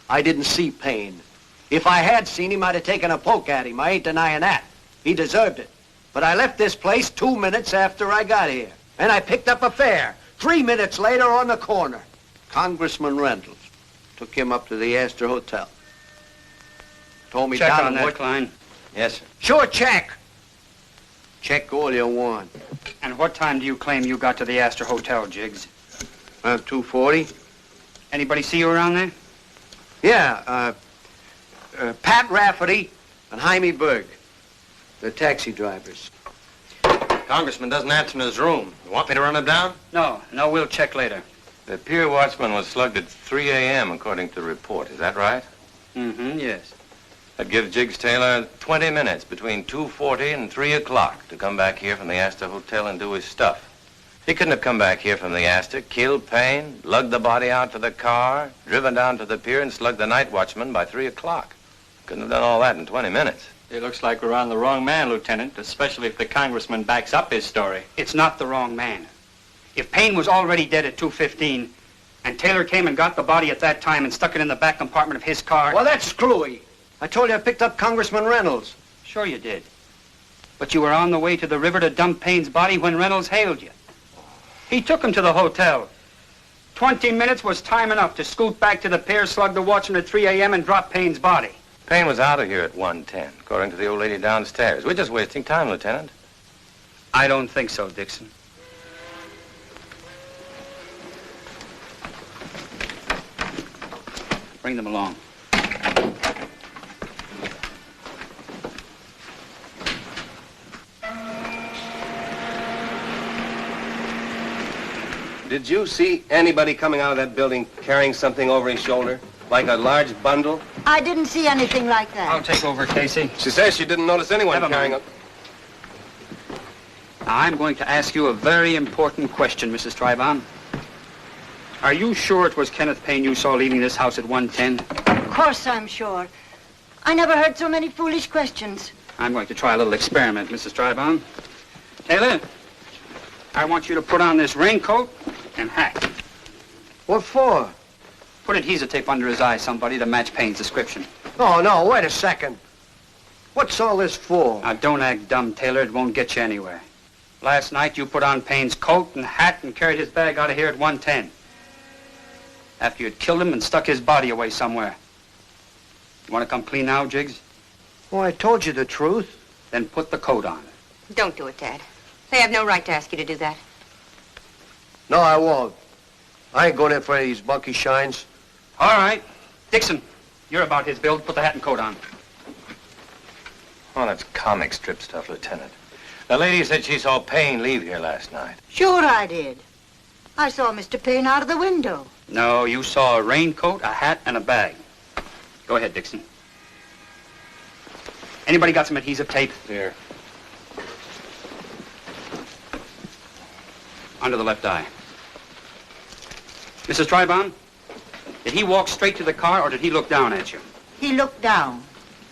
I didn't see Payne. If I had seen him, I'd have taken a poke at him. I ain't denying that. He deserved it. But I left this place 2 minutes after I got here. And I picked up a fare 3 minutes later on the corner. Congressman Reynolds. Took him up to the Astor Hotel. Told me check down on that, Klein. Yes, sir. Sure, check. Check all you want. And what time do you claim you got to the Astor Hotel, Jiggs? Around 2:40. Anybody see you around there? Yeah, Pat Rafferty and Jaime Berg. They're taxi drivers. Congressman doesn't answer in his room. You want me to run him down? No, we'll check later. The pier watchman was slugged at 3 a.m. according to the report. Is that right? Mm-hmm, yes. That gives Jiggs Taylor 20 minutes between 2:40 and 3 o'clock to come back here from the Astor Hotel and do his stuff. He couldn't have come back here from the Astor, killed Payne, lugged the body out to the car, driven down to the pier and slugged the night watchman by 3 o'clock. Couldn't have done all that in 20 minutes. It looks like we're on the wrong man, Lieutenant, especially if the congressman backs up his story. It's not the wrong man. If Payne was already dead at 2:15, and Taylor came and got the body at that time and stuck it in the back compartment of his car... Well, that's screwy. I told you I picked up Congressman Reynolds. Sure you did. But you were on the way to the river to dump Payne's body when Reynolds hailed you. He took him to the hotel. 20 minutes was time enough to scoot back to the pier, slug the watchman at 3 a.m. and drop Payne's body. Payne was out of here at 1:10, according to the old lady downstairs. We're just wasting time, Lieutenant. I don't think so, Dixon. Bring them along. Did you see anybody coming out of that building carrying something over his shoulder? Like a large bundle? I didn't see anything like that. I'll take over, Casey. She says she didn't notice anyone Never carrying mind. Now, I'm going to ask you a very important question, Mrs. Trivon. Are you sure it was Kenneth Payne you saw leaving this house at 1:10? Of course I'm sure. I never heard so many foolish questions. I'm going to try a little experiment, Mrs. Trivon. Taylor, I want you to put on this raincoat and hat. What for? Put adhesive tape under his eye, somebody, to match Payne's description. Oh, no, wait a second. What's all this for? Now, don't act dumb, Taylor. It won't get you anywhere. Last night, you put on Payne's coat and hat and carried his bag out of here at 1:10. After you'd killed him and stuck his body away somewhere. You want to come clean now, Jiggs? Oh, I told you the truth. Then put the coat on. Don't do it, Dad. They have no right to ask you to do that. No, I won't. I ain't going in for any of these monkey shines. All right. Dixon, you're about his build. Put the hat and coat on. Oh, that's comic strip stuff, Lieutenant. The lady said she saw Payne leave here last night. Sure I did. I saw Mr. Payne out of the window. No, you saw a raincoat, a hat, and a bag. Go ahead, Dixon. Anybody got some adhesive tape? Here. Under the left eye. Mrs. Trivon, did he walk straight to the car, or did he look down at you? He looked down.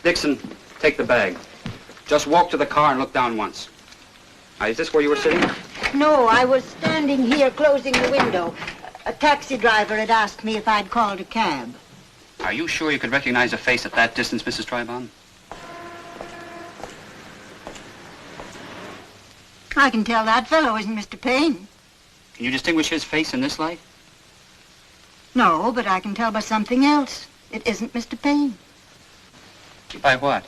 Dixon, take the bag. Just walk to the car and look down once. Now, is this where you were sitting? No, I was standing here closing the window. A taxi driver had asked me if I'd called a cab. Are you sure you could recognize a face at that distance, Mrs. Trivon? I can tell that fellow isn't Mr. Payne. Can you distinguish his face in this light? No, but I can tell by something else. It isn't Mr. Payne. By what?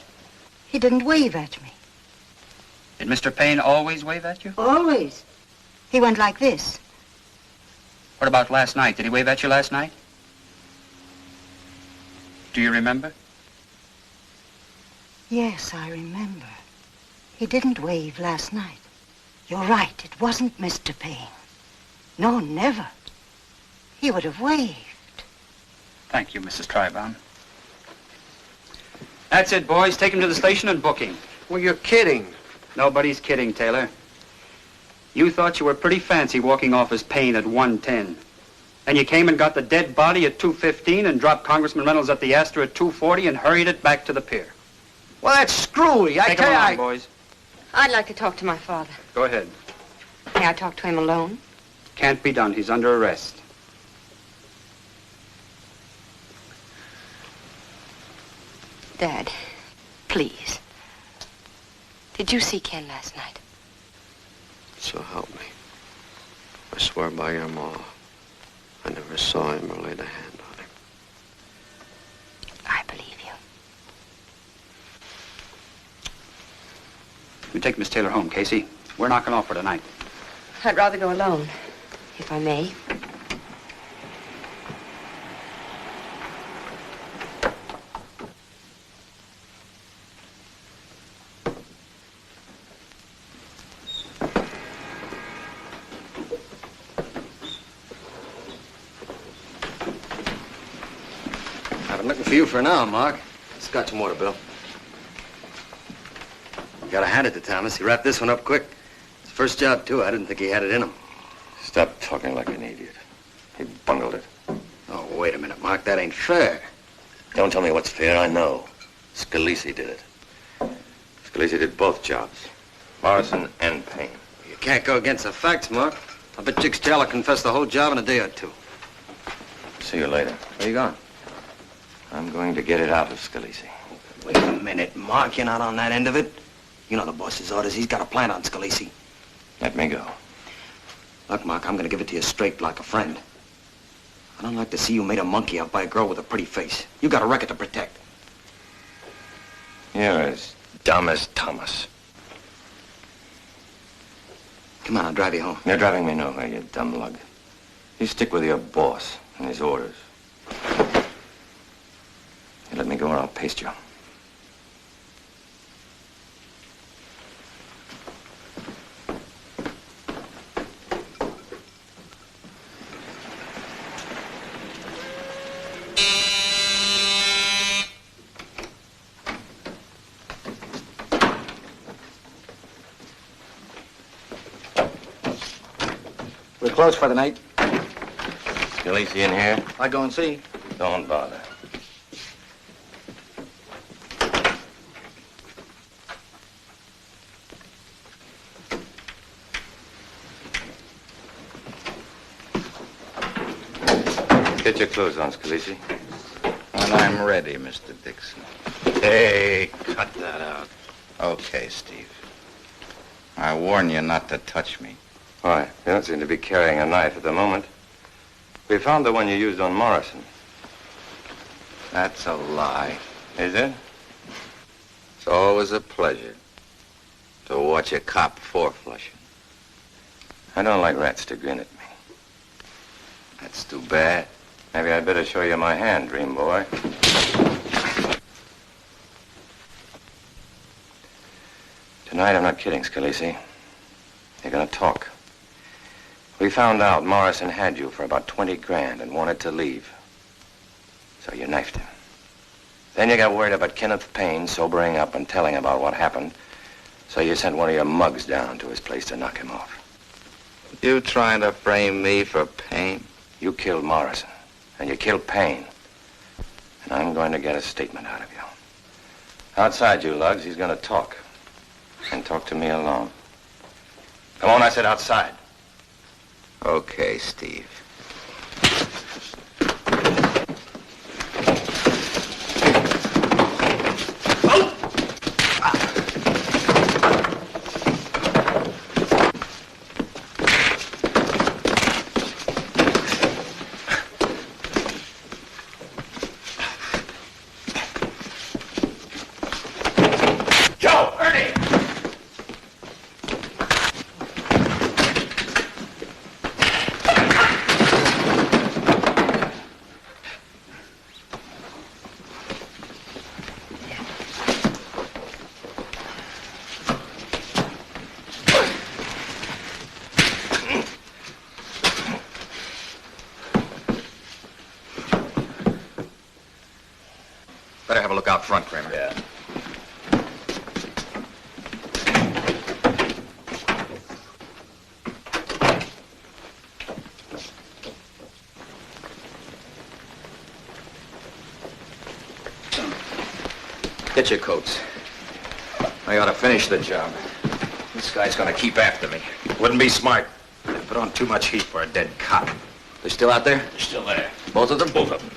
He didn't wave at me. Did Mr. Payne always wave at you? Always. He went like this. What about last night? Did he wave at you last night? Do you remember? Yes, I remember. He didn't wave last night. You're right, it wasn't Mr. Payne. No, never. He would have waved. Thank you, Mrs. Trivon. That's it, boys. Take him to the station and book him. Well, you're kidding. Nobody's kidding, Taylor. You thought you were pretty fancy walking off as Paine at 1:10. And you came and got the dead body at 2:15 and dropped Congressman Reynolds at the Astor at 2:40 and hurried it back to the pier. Well, that's screwy. I Take tell him you, along, boys. I'd like to talk to my father. Go ahead. May I talk to him alone? Can't be done. He's under arrest. Dad, please. Did you see Ken last night? So help me. I swear by your ma, I never saw him or laid a hand on him. I believe you. You take Miss Taylor home, Casey. We're knocking off for tonight. I'd rather go alone, if I may. I've been looking for you for an hour, Mark. Scotch and water, Bill. Gotta hand it to Thomas. He wrapped this one up quick. His first job, too. I didn't think he had it in him. Stop talking like an idiot. He bungled it. Oh, wait a minute, Mark. That ain't fair. Don't tell me what's fair. I know. Scalise did it. Scalise did both jobs. Morrison and Paine. You can't go against the facts, Mark. I bet Jiggs Taylor confessed the whole job in a day or two. See you later. Where you going? I'm going to get it out of Scalise. Wait a minute, Mark. You're not on that end of it. You know the boss's orders. He's got a plan on Scalise. Let me go. Look, Mark, I'm going to give it to you straight like a friend. I don't like to see you made a monkey of by a girl with a pretty face. You got a record to protect. You're as dumb as Thomas. Come on, I'll drive you home. You're driving me nowhere, you dumb lug. You stick with your boss and his orders. You let me go or I'll paste you. We're closed for the night. Scalise in here? I go and see. Don't bother. Get your clothes on, Scalise. When I'm ready, Mr. Dixon. Hey, cut that out. Okay, Steve. I warn you not to touch me. Why? You don't seem to be carrying a knife at the moment. We found the one you used on Morrison. That's a lie. Is it? It's always a pleasure to watch a cop four-flushing. I don't like rats to grin at me. That's too bad. Maybe I'd better show you my hand, dream boy. Tonight, I'm not kidding, Scalise. You're gonna talk. We found out Morrison had you for about 20 grand and wanted to leave. So you knifed him. Then you got worried about Kenneth Paine sobering up and telling about what happened. So you sent one of your mugs down to his place to knock him off. You trying to frame me for Paine? You killed Morrison, and you killed Paine. And I'm going to get a statement out of you. Outside, you lugs, he's going to talk. And talk to me alone. Come on, I said outside. Okay, Steve. Better have a look out front, Preminger. Yeah. Get your coats. I ought to finish the job. This guy's gonna keep after me. Wouldn't be smart. They put on too much heat for a dead cop. They're still out there? They're still there. Both of them? Both of them.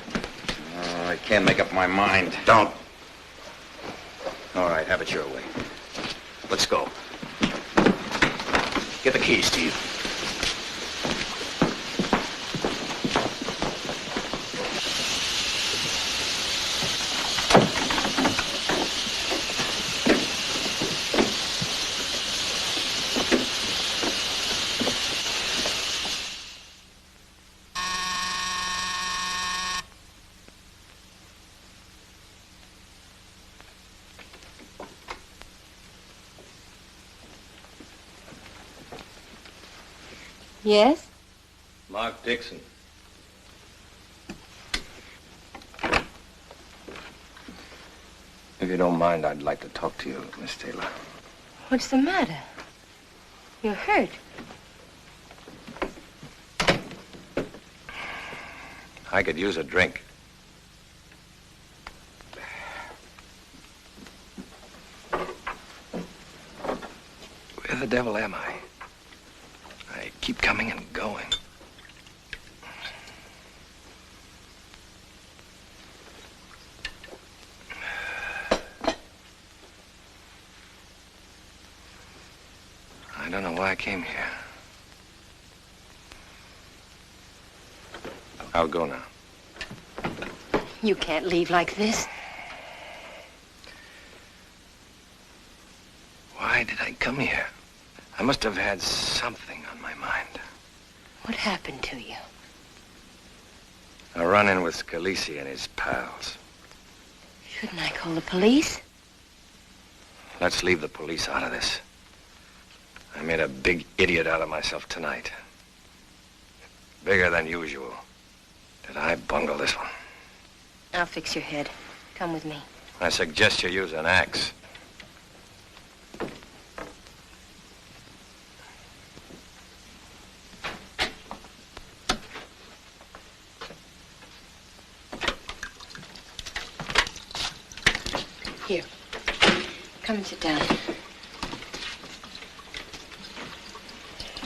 Oh, I can't make up my mind. Don't. All right, have it your way. Let's go. Get the keys, Steve. Yes? Mark Dixon. If you don't mind, I'd like to talk to you, Miss Taylor. What's the matter? You're hurt. I could use a drink. Where the devil am I? I keep coming and going. I don't know why I came here. I'll go now. You can't leave like this. Why did I come here? I must have had something on my mind. What happened to you? A run-in with Scalise and his pals. Shouldn't I call the police? Let's leave the police out of this. I made a big idiot out of myself tonight. Bigger than usual. Did I bungle this one? I'll fix your head. Come with me. I suggest you use an axe. Here. Come and sit down.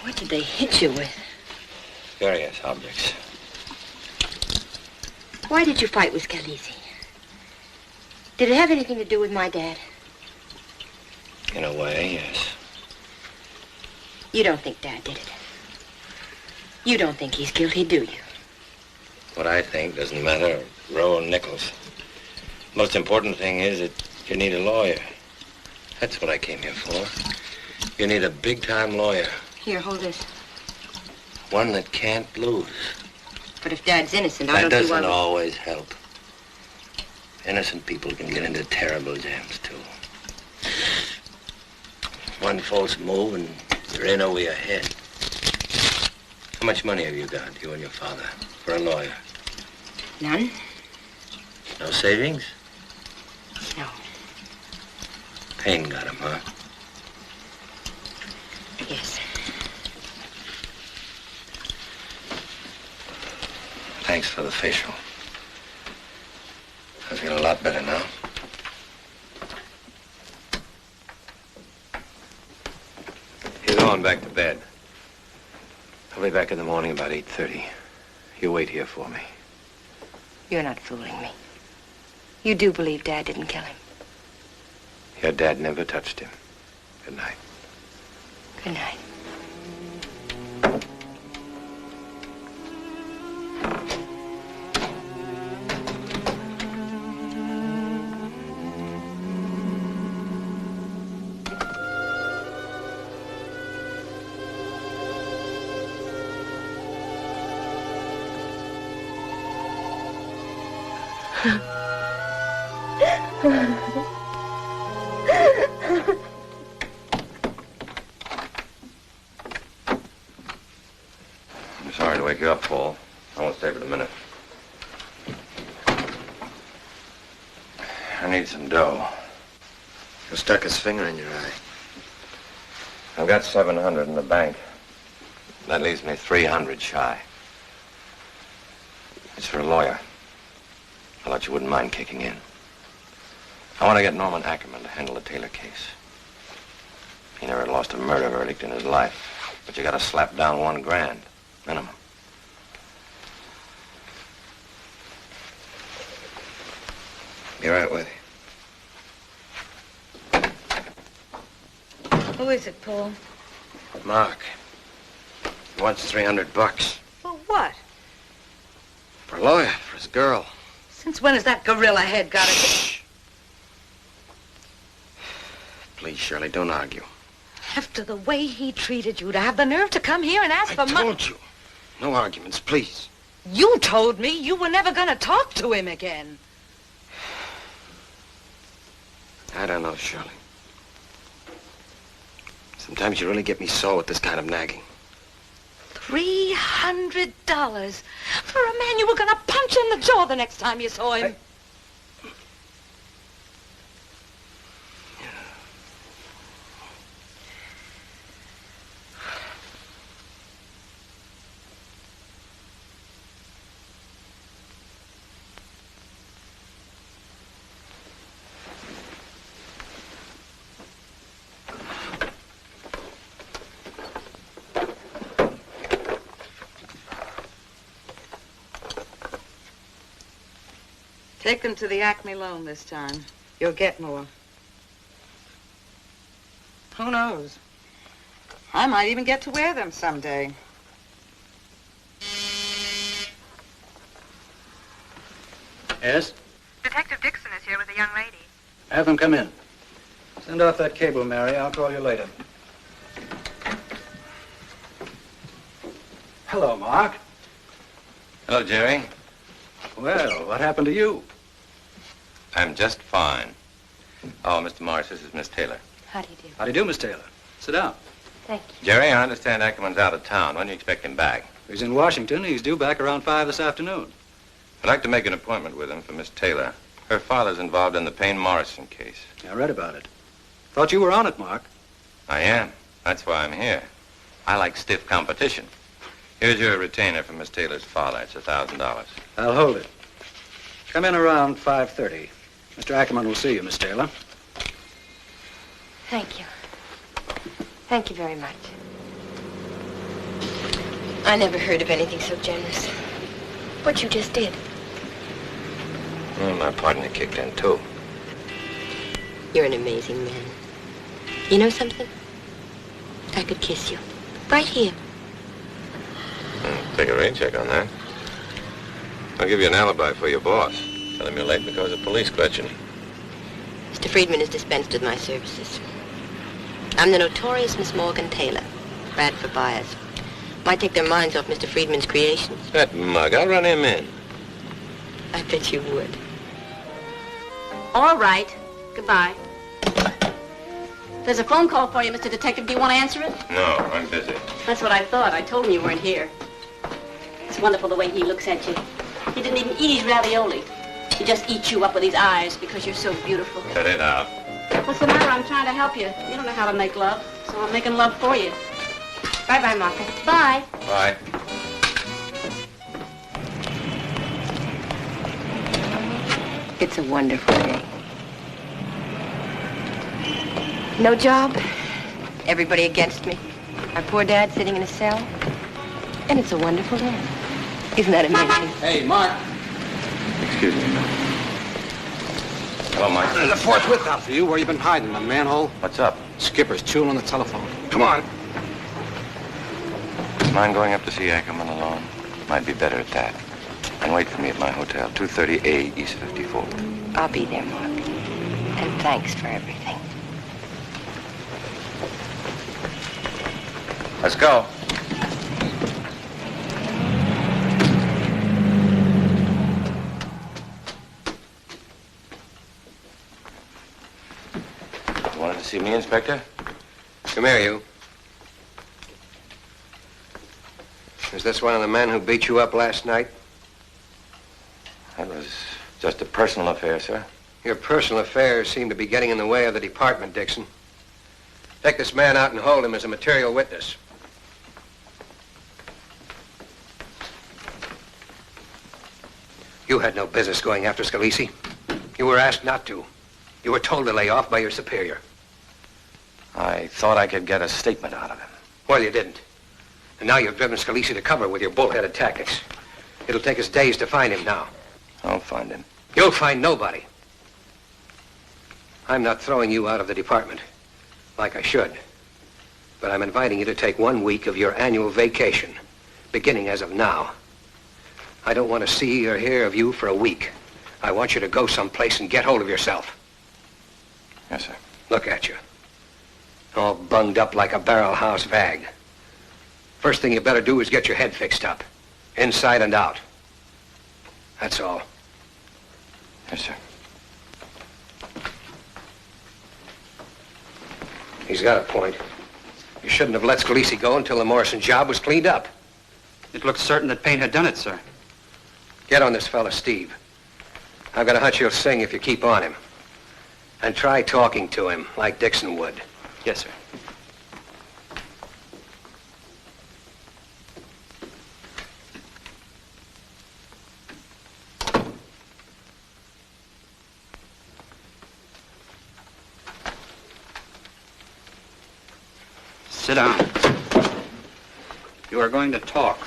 What did they hit you with? Various objects. Why did you fight with Scalise? Did it have anything to do with my dad? In a way, yes. You don't think Dad did it. You don't think he's guilty, do you? What I think doesn't matter. Roll nickels. Most important thing is that you need a lawyer. That's what I came here for. You need a big-time lawyer. Here, hold this. One that can't lose. But if Dad's innocent, I That don't see why... doesn't always help. Innocent people can get into terrible jams, too. One false move and you're in over your head. How much money have you got, you and your father, for a lawyer? None? No savings? No. Paine got him, huh? Yes. Thanks for the facial. I feel a lot better now. You're going back to bed. I'll be back in the morning about 8:30. You wait here for me. You're not fooling me. You do believe Dad didn't kill him. Your dad never touched him. Good night. Good night. I'm sorry to wake you up, Paul. I won't stay but a minute. I need some dough. Who stuck his finger in your eye? I've got 700 in the bank. That leaves me 300 shy. It's for a lawyer. I thought you wouldn't mind kicking in. I want to get Norman Ackerman to handle the Taylor case. He never lost a murder verdict in his life, but you got to slap down $1 grand, minimum. Be right with you. Who is it, Paul? Mark. He wants $300. For what? For a lawyer, for his girl. Since when has that gorilla head got it? Please, Shirley, don't argue. After the way he treated you, to have the nerve to come here and ask for money. I told you. No arguments, please. You told me you were never going to talk to him again. I don't know, Shirley. Sometimes you really get me sore with this kind of nagging. $300 for a man you were going to punch in the jaw the next time you saw him. Take them to the Acme loan this time. You'll get more. Who knows? I might even get to wear them someday. Yes? Detective Dixon is here with a young lady. Have them come in. Send off that cable, Mary. I'll call you later. Hello, Mark. Hello, Jerry. Well, what happened to you? I'm just fine. Oh, Mr. Morris, this is Miss Taylor. How do you do? How do you do, Miss Taylor? Sit down. Thank you. Jerry, I understand Ackerman's out of town. When do you expect him back? He's in Washington. He's due back around 5 this afternoon. I'd like to make an appointment with him for Miss Taylor. Her father's involved in the Payne-Morrison case. I read about it. Thought you were on it, Mark. I am. That's why I'm here. I like stiff competition. Here's your retainer for Miss Taylor's father. It's $1,000. I'll hold it. Come in around 5:30. Mr. Ackerman will see you, Miss Taylor. Thank you. Thank you very much. I never heard of anything so generous. What you just did. Well, my partner kicked in, too. You're an amazing man. You know something? I could kiss you. Right here. Take a rain check on that. I'll give you an alibi for your boss. Tell him you're late because of police questioning. Mr. Friedman has dispensed with my services. I'm the notorious Miss Morgan Taylor, bad for buyers. Might take their minds off Mr. Friedman's creations. That mug, I'll run him in. I bet you would. All right. Goodbye. There's a phone call for you, Mr. Detective. Do you want to answer it? No, I'm busy. That's what I thought. I told him you weren't here. It's wonderful the way he looks at you. He didn't even eat his ravioli. He just eats you up with his eyes because you're so beautiful. Cut it out. What's the matter? I'm trying to help you. You don't know how to make love, so I'm making love for you. Bye-bye, Martha. Bye. Bye. It's a wonderful day. No job. Everybody against me. My poor dad sitting in a cell. And it's a wonderful day. Isn't that amazing? Hey, Mark. Excuse me. Hello, Mike. There's a forthwith out for you. Where you been hiding, in the manhole? What's up? Skipper's chewing on the telephone. Come on. Mind going up to see Ackerman alone? Might be better at that. And wait for me at my hotel, 230A East 54th. I'll be there, Mark. And thanks for everything. Let's go. You wanted to see me, Inspector? Come here, you. Is this one of the men who beat you up last night? That was just a personal affair, sir. Your personal affairs seem to be getting in the way of the department, Dixon. Take this man out and hold him as a material witness. You had no business going after Scalise. You were asked not to. You were told to lay off by your superior. I thought I could get a statement out of him. Well, you didn't. And now you've driven Scalise to cover with your bullheaded tactics. It'll take us days to find him now. I'll find him. You'll find nobody. I'm not throwing you out of the department, like I should. But I'm inviting you to take 1 week of your annual vacation, beginning as of now. I don't want to see or hear of you for a week. I want you to go someplace and get hold of yourself. Yes, sir. Look at you. All bunged up like a barrel house vag. First thing you better do is get your head fixed up. Inside and out. That's all. Yes, sir. He's got a point. You shouldn't have let Scalise go until the Morrison job was cleaned up. It looked certain that Paine had done it, sir. Get on this fella, Steve. I've got a hunch he'll sing if you keep on him. And try talking to him like Dixon would. Yes, sir. Sit down. You are going to talk.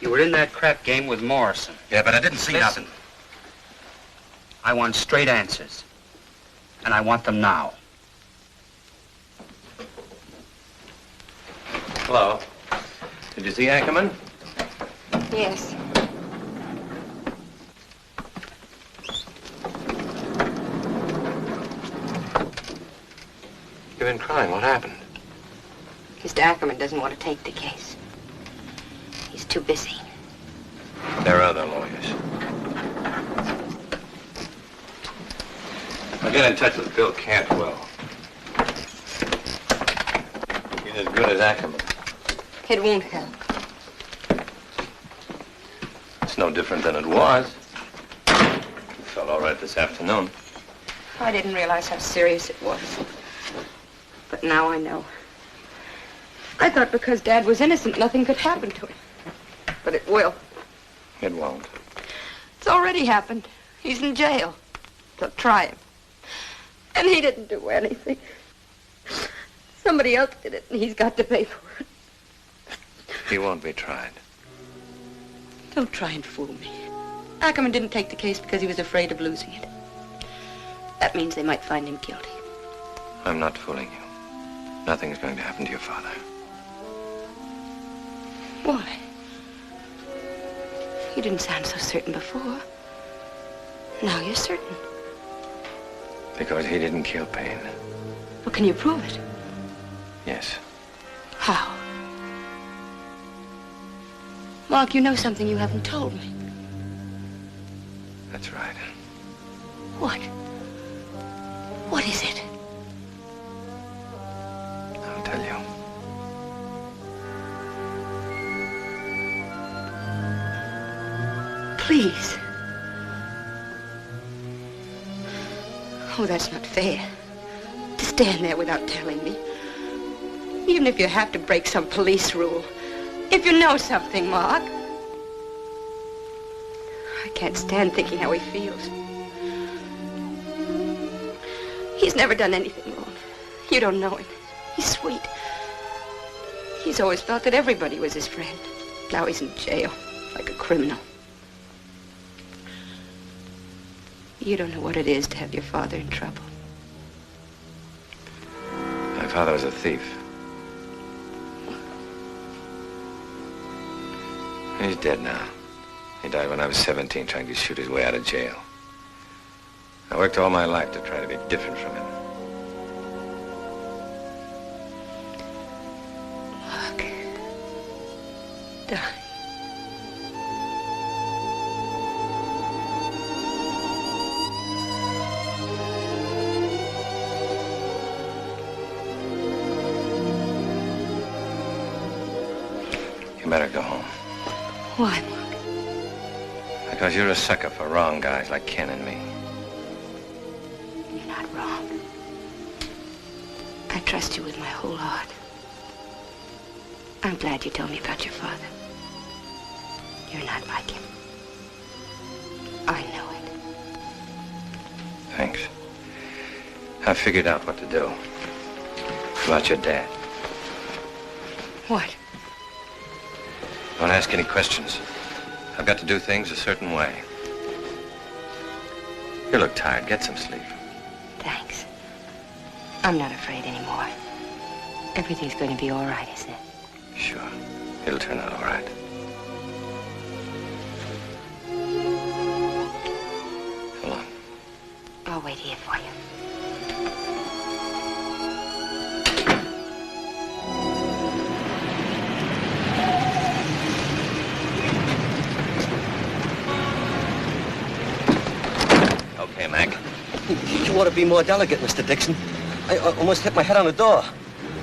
You were in that crap game with Morrison. Yeah, but I didn't see nothing. I want straight answers. And I want them now. Hello. Did you see Ackerman? Yes. You've been crying. What happened? Mr. Ackerman doesn't want to take the case. He's too busy. There are other lawyers. I'll get in touch with Bill Cantwell. He's as good as Ackerman. It won't help. It's no different than it was. It felt all right this afternoon. I didn't realize how serious it was. But now I know. I thought because Dad was innocent, nothing could happen to him. But it will. It won't. It's already happened. He's in jail. They'll try him. And he didn't do anything. Somebody else did it, and he's got to pay for it. He won't be tried. Don't try and fool me. Ackerman didn't take the case because he was afraid of losing it. That means they might find him guilty. I'm not fooling you. Nothing's going to happen to your father. Why? You didn't sound so certain before. Now you're certain. Because he didn't kill Paine. Well, can you prove it? Yes. How? Mark, you know something you haven't told me. That's right. What? What is it? I'll tell you. Please. Oh, that's not fair. To stand there without telling me. Even if you have to break some police rule. If you know something, Mark. I can't stand thinking how he feels. He's never done anything wrong. You don't know him. He's sweet. He's always felt that everybody was his friend. Now he's in jail, like a criminal. You don't know what it is to have your father in trouble. My father was a thief. He's dead now. He died when I was 17, trying to shoot his way out of jail. I worked all my life to try to be different from him. Mark. Darling. You better go home. Why, Mark? Because you're a sucker for wrong guys like Ken and me. You're not wrong. I trust you with my whole heart. I'm glad you told me about your father. You're not like him. I know it. Thanks. I figured out what to do. About your dad. What? Don't ask any questions. I've got to do things a certain way. You look tired. Get some sleep. Thanks. I'm not afraid anymore. Everything's going to be all right, isn't it? Sure. It'll turn out all right. Come on. I'll wait here for you. Okay, Mac. You ought to be more delicate, Mr. Dixon. I almost hit my head on the door.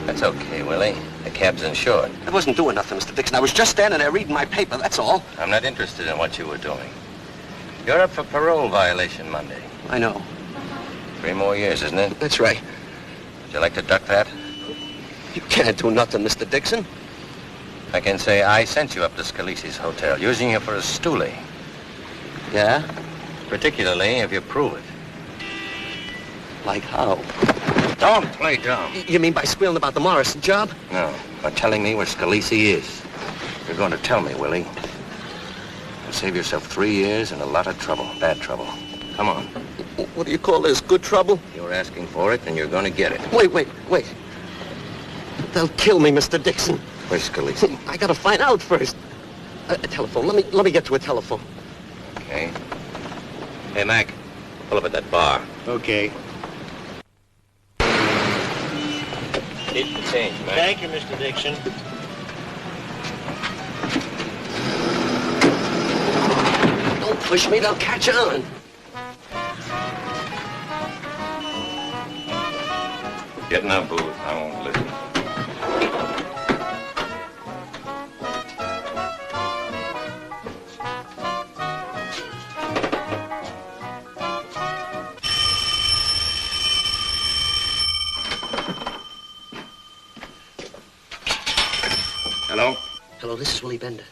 That's okay, Willie. The cab's insured. I wasn't doing nothing, Mr. Dixon. I was just standing there reading my paper, that's all. I'm not interested in what you were doing. You're up for parole violation Monday. I know. 3 more years, isn't it? That's right. Would you like to duck that? You can't do nothing, Mr. Dixon. I can say I sent you up to Scalise's hotel, using you for a stoolie. Yeah? Particularly if you prove it. Like how? Don't play dumb. You mean by squealing about the Morrison job? No, by telling me where Scalise is. You're going to tell me, Willie. You'll save yourself 3 years and a lot of trouble, bad trouble. Come on. What do you call this, good trouble? You're asking for it, and you're going to get it. Wait. They'll kill me, Mr. Dixon. Where's Scalise? I gotta find out first. A telephone. Let me get to a telephone. Okay. Hey, Mac, pull up at that bar. Okay. Keep the change, Mac. Thank you, Mr. Dixon. Don't push me, they'll catch on. Get in that booth. I won't listen. Hello? Hello, this is Willie Bender.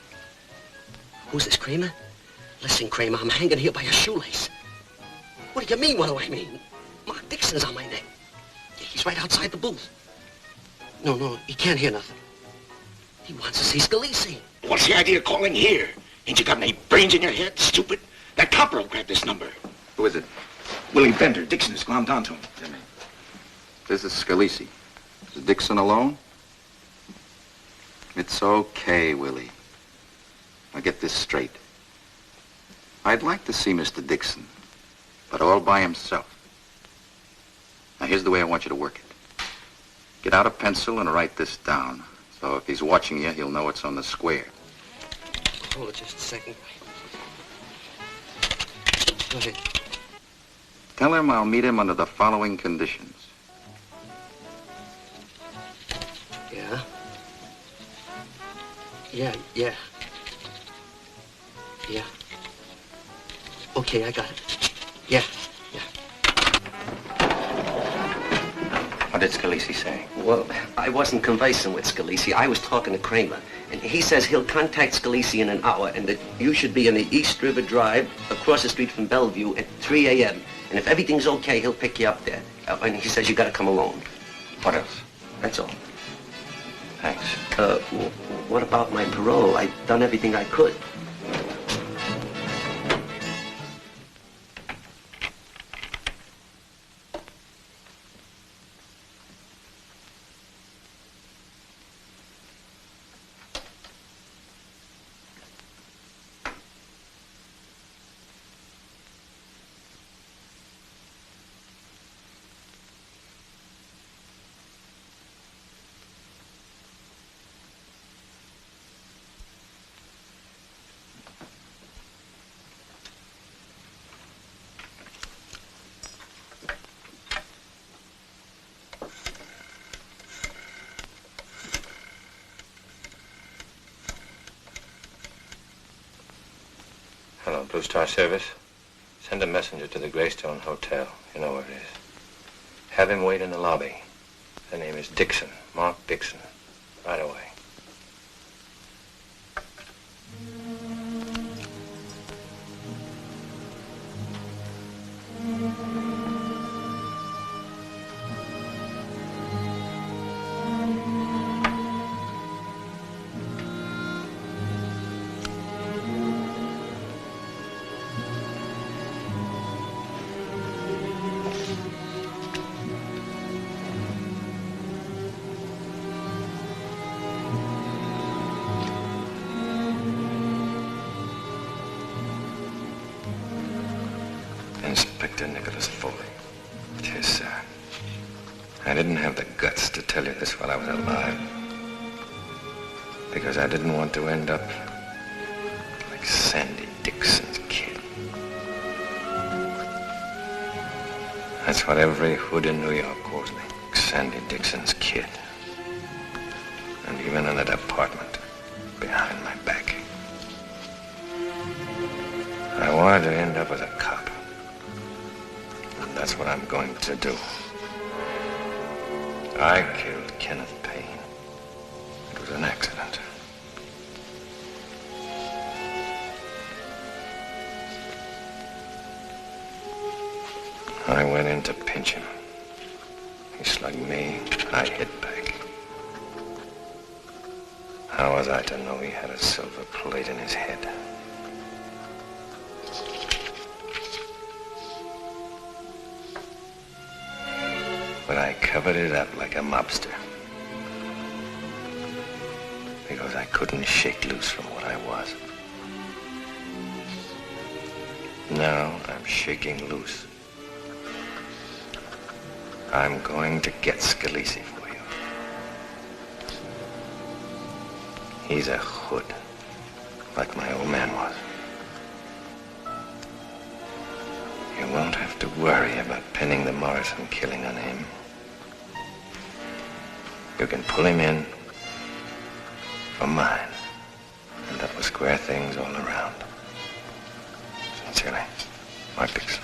Who's this, Kramer? Listen, Kramer, I'm hanging here by a shoelace. What do you mean, what do I mean? Mark Dixon's on my neck. He's right outside the booth. No, he can't hear nothing. He wants to see Scalise. What's the idea of calling here? Ain't you got any brains in your head, stupid? That copper will grab this number. Who is it? Willie Bender. Dixon has glommed onto him. Jimmy. This is Scalise. Is Dixon alone? It's okay, Willie. Now get this straight. I'd like to see Mr. Dixon, but all by himself. Now here's the way I want you to work it. Get out a pencil and write this down. So if he's watching you, he'll know it's on the square. Hold it just a second. Go ahead. Tell him I'll meet him under the following conditions. Yeah? Yeah. Okay, I got it. Yeah. What did Scalise say? Well, I wasn't conversing with Scalise. I was talking to Kramer. And he says he'll contact Scalise in an hour and that you should be in the East River Drive across the street from Bellevue at 3 a.m. And if everything's okay, he'll pick you up there. And he says you gotta come alone. What else? That's all. Thanks. What about my parole? I've done everything I could. Hello, Blue Star Service. Send a messenger to the Greystone Hotel. You know where it is. Have him wait in the lobby. The name is Dixon, Mark Dixon. Right away. Inspector Nicholas Foley. Yes, sir. I didn't have the guts to tell you this while I was alive. Because I didn't want to end up like Sandy Dixon's kid. That's what every hood in New York calls me. Sandy Dixon's kid. And even in that apartment behind my back. I wanted to end up as a cop. And that's what I'm going to do. I killed Kenneth Payne. It was an accident. I went in to pinch him. He slugged me, I hit back. How was I to know he had a silver plate in his head? But I covered it up like a mobster. Because I couldn't shake loose from what I was. Now I'm shaking loose. I'm going to get Scalise for you. He's a hood, like my old man was. You won't have to worry about pinning the Morrison killing on him. You can pull him in for mine, and that will square things all around. Sincerely, Mark Dixon.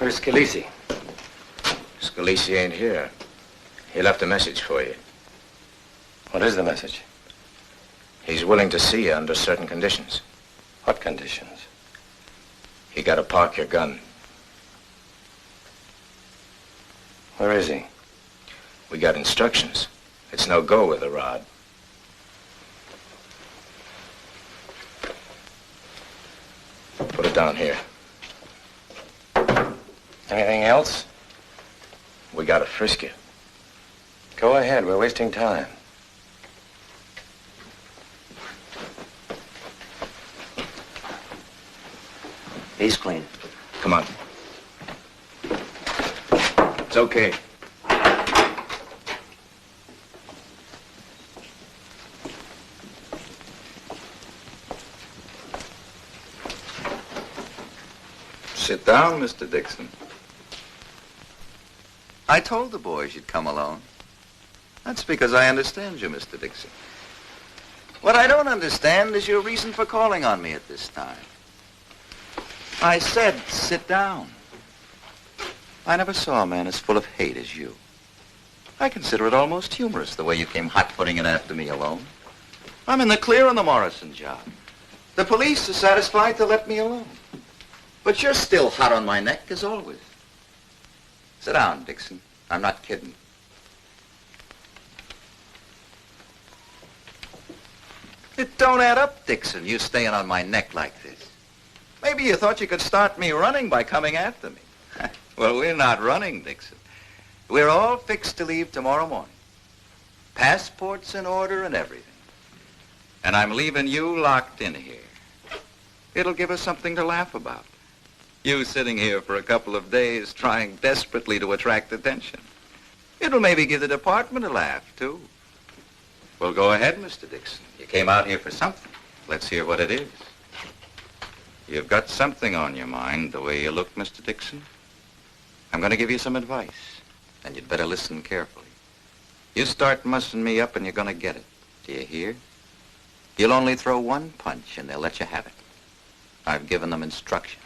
Where's Scalise? Scalise ain't here. He left a message for you. What is the message? He's willing to see you under certain conditions. What conditions? You gotta park your gun. Where is he? We got instructions. It's no go with a rod. Put it down here. Anything else? We gotta frisk you. Go ahead, we're wasting time. He's clean. Come on. It's okay. Sit down, Mr. Dixon. I told the boys you'd come alone. That's because I understand you, Mr. Dixon. What I don't understand is your reason for calling on me at this time. I said, sit down. I never saw a man as full of hate as you. I consider it almost humorous the way you came hot-footing it after me alone. I'm in the clear on the Morrison job. The police are satisfied to let me alone. But you're still hot on my neck, as always. Sit down, Dixon. I'm not kidding. It don't add up, Dixon, you staying on my neck like this. Maybe you thought you could start me running by coming after me. Well, we're not running, Dixon. We're all fixed to leave tomorrow morning. Passports in order and everything. And I'm leaving you locked in here. It'll give us something to laugh about. You sitting here for a couple of days trying desperately to attract attention. It'll maybe give the department a laugh, too. Well, go ahead, Mr. Dixon. You came out here for something. Let's hear what it is. You've got something on your mind, the way you look, Mr. Dixon. I'm going to give you some advice, and you'd better listen carefully. You start mussing me up, and you're going to get it. Do you hear? You'll only throw one punch, and they'll let you have it. I've given them instructions.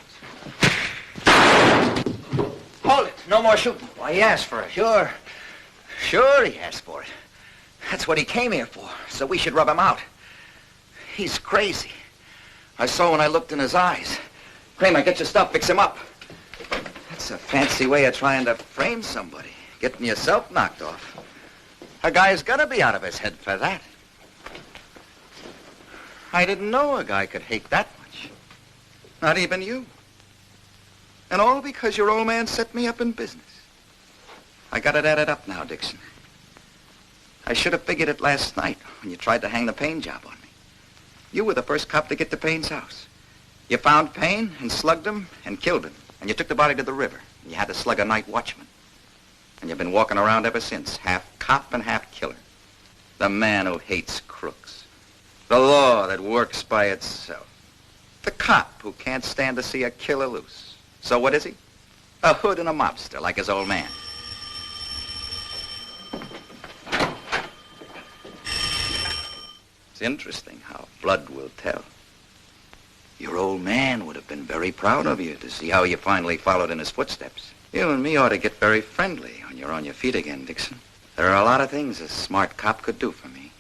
Hold it. No more shooting. Why, he asked for it. Sure he asked for it. That's what he came here for, so we should rub him out. He's crazy. I saw when I looked in his eyes. Kramer, get your stuff, fix him up. That's a fancy way of trying to frame somebody, getting yourself knocked off. A guy's got to be out of his head for that. I didn't know a guy could hate that much. Not even you. And all because your old man set me up in business. I got it added up now, Dixon. I should have figured it last night when you tried to hang the Paine job on me. You were the first cop to get to Paine's house. You found Paine and slugged him and killed him. And you took the body to the river. And you had to slug a night watchman. And you've been walking around ever since, half cop and half killer. The man who hates crooks. The law that works by itself. The cop who can't stand to see a killer loose. So what is he? A hood and a mobster like his old man. It's interesting how blood will tell. Your old man would have been very proud of you to see how you finally followed in his footsteps. You and me ought to get very friendly when you're on your feet again, Dixon. There are a lot of things a smart cop could do for me.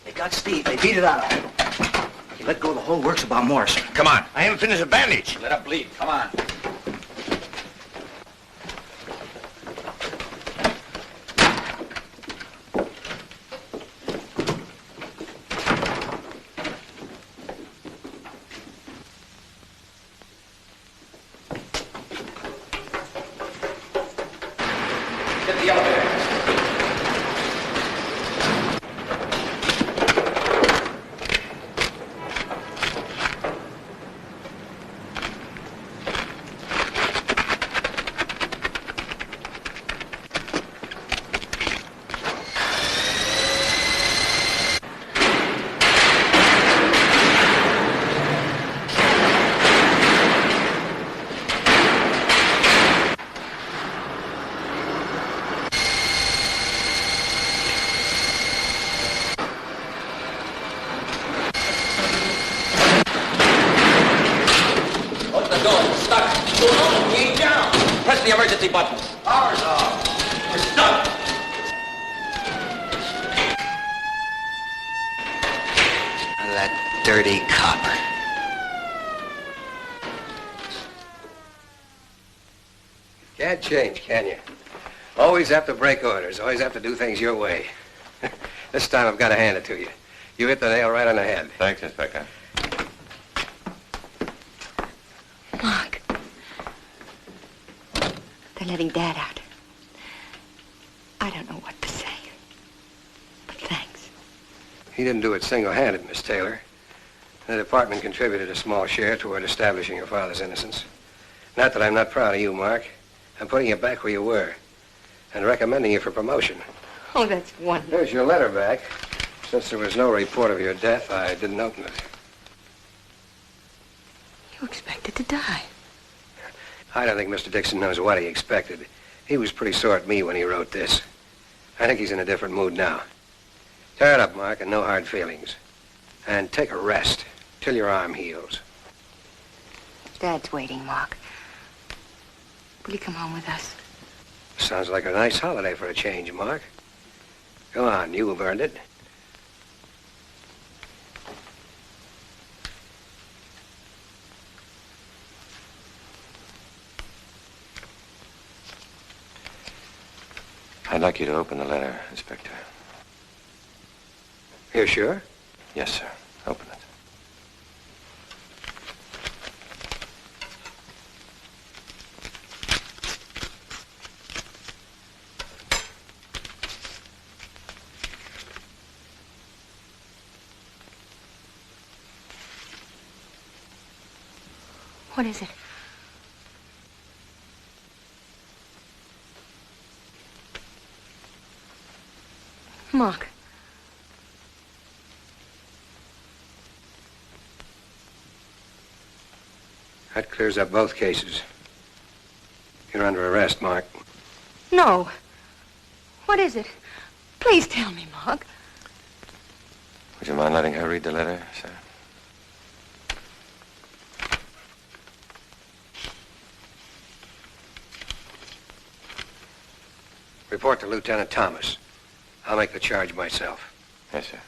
They got Steve. They beat it out of him. He let go the whole works about Morrison. Come on. I haven't finished the bandage. Let him bleed. Come on. buttons. Power's off. We're stuck. That dirty copper. Can't change, can you? Always have to break orders. Always have to do things your way. This time I've got to hand it to you. You hit the nail right on the head. Thanks, Inspector. Mark. They're letting Dad out. I don't know what to say. But thanks. He didn't do it single-handed, Miss Taylor. The department contributed a small share toward establishing your father's innocence. Not that I'm not proud of you, Mark. I'm putting you back where you were and recommending you for promotion. Oh, that's wonderful. There's your letter back. Since there was no report of your death, I didn't open it. You expected to die. I don't think Mr. Dixon knows what he expected. He was pretty sore at me when he wrote this. I think he's in a different mood now. Tear it up, Mark, and no hard feelings. And take a rest till your arm heals. Dad's waiting, Mark. Will you come home with us? Sounds like a nice holiday for a change, Mark. Go on, you've earned it. I'd like you to open the letter, Inspector. You're sure? Yes, sir. Open it. What is it? Mark. That clears up both cases. You're under arrest, Mark. No. What is it? Please tell me, Mark. Would you mind letting her read the letter, sir? Report to Lieutenant Thomas. I'll make the charge myself. Yes, sir.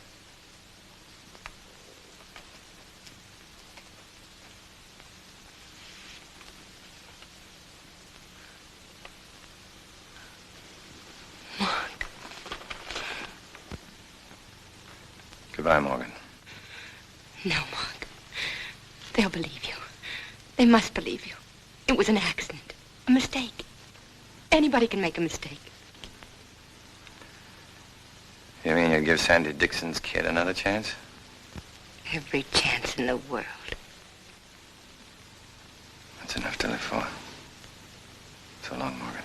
Mark. Goodbye, Morgan. No, Mark. They'll believe you. They must believe you. It was an accident. A mistake. Anybody can make a mistake. You mean you'd give Sandy Dixon's kid another chance? Every chance in the world. That's enough to live for. So long, Morgan.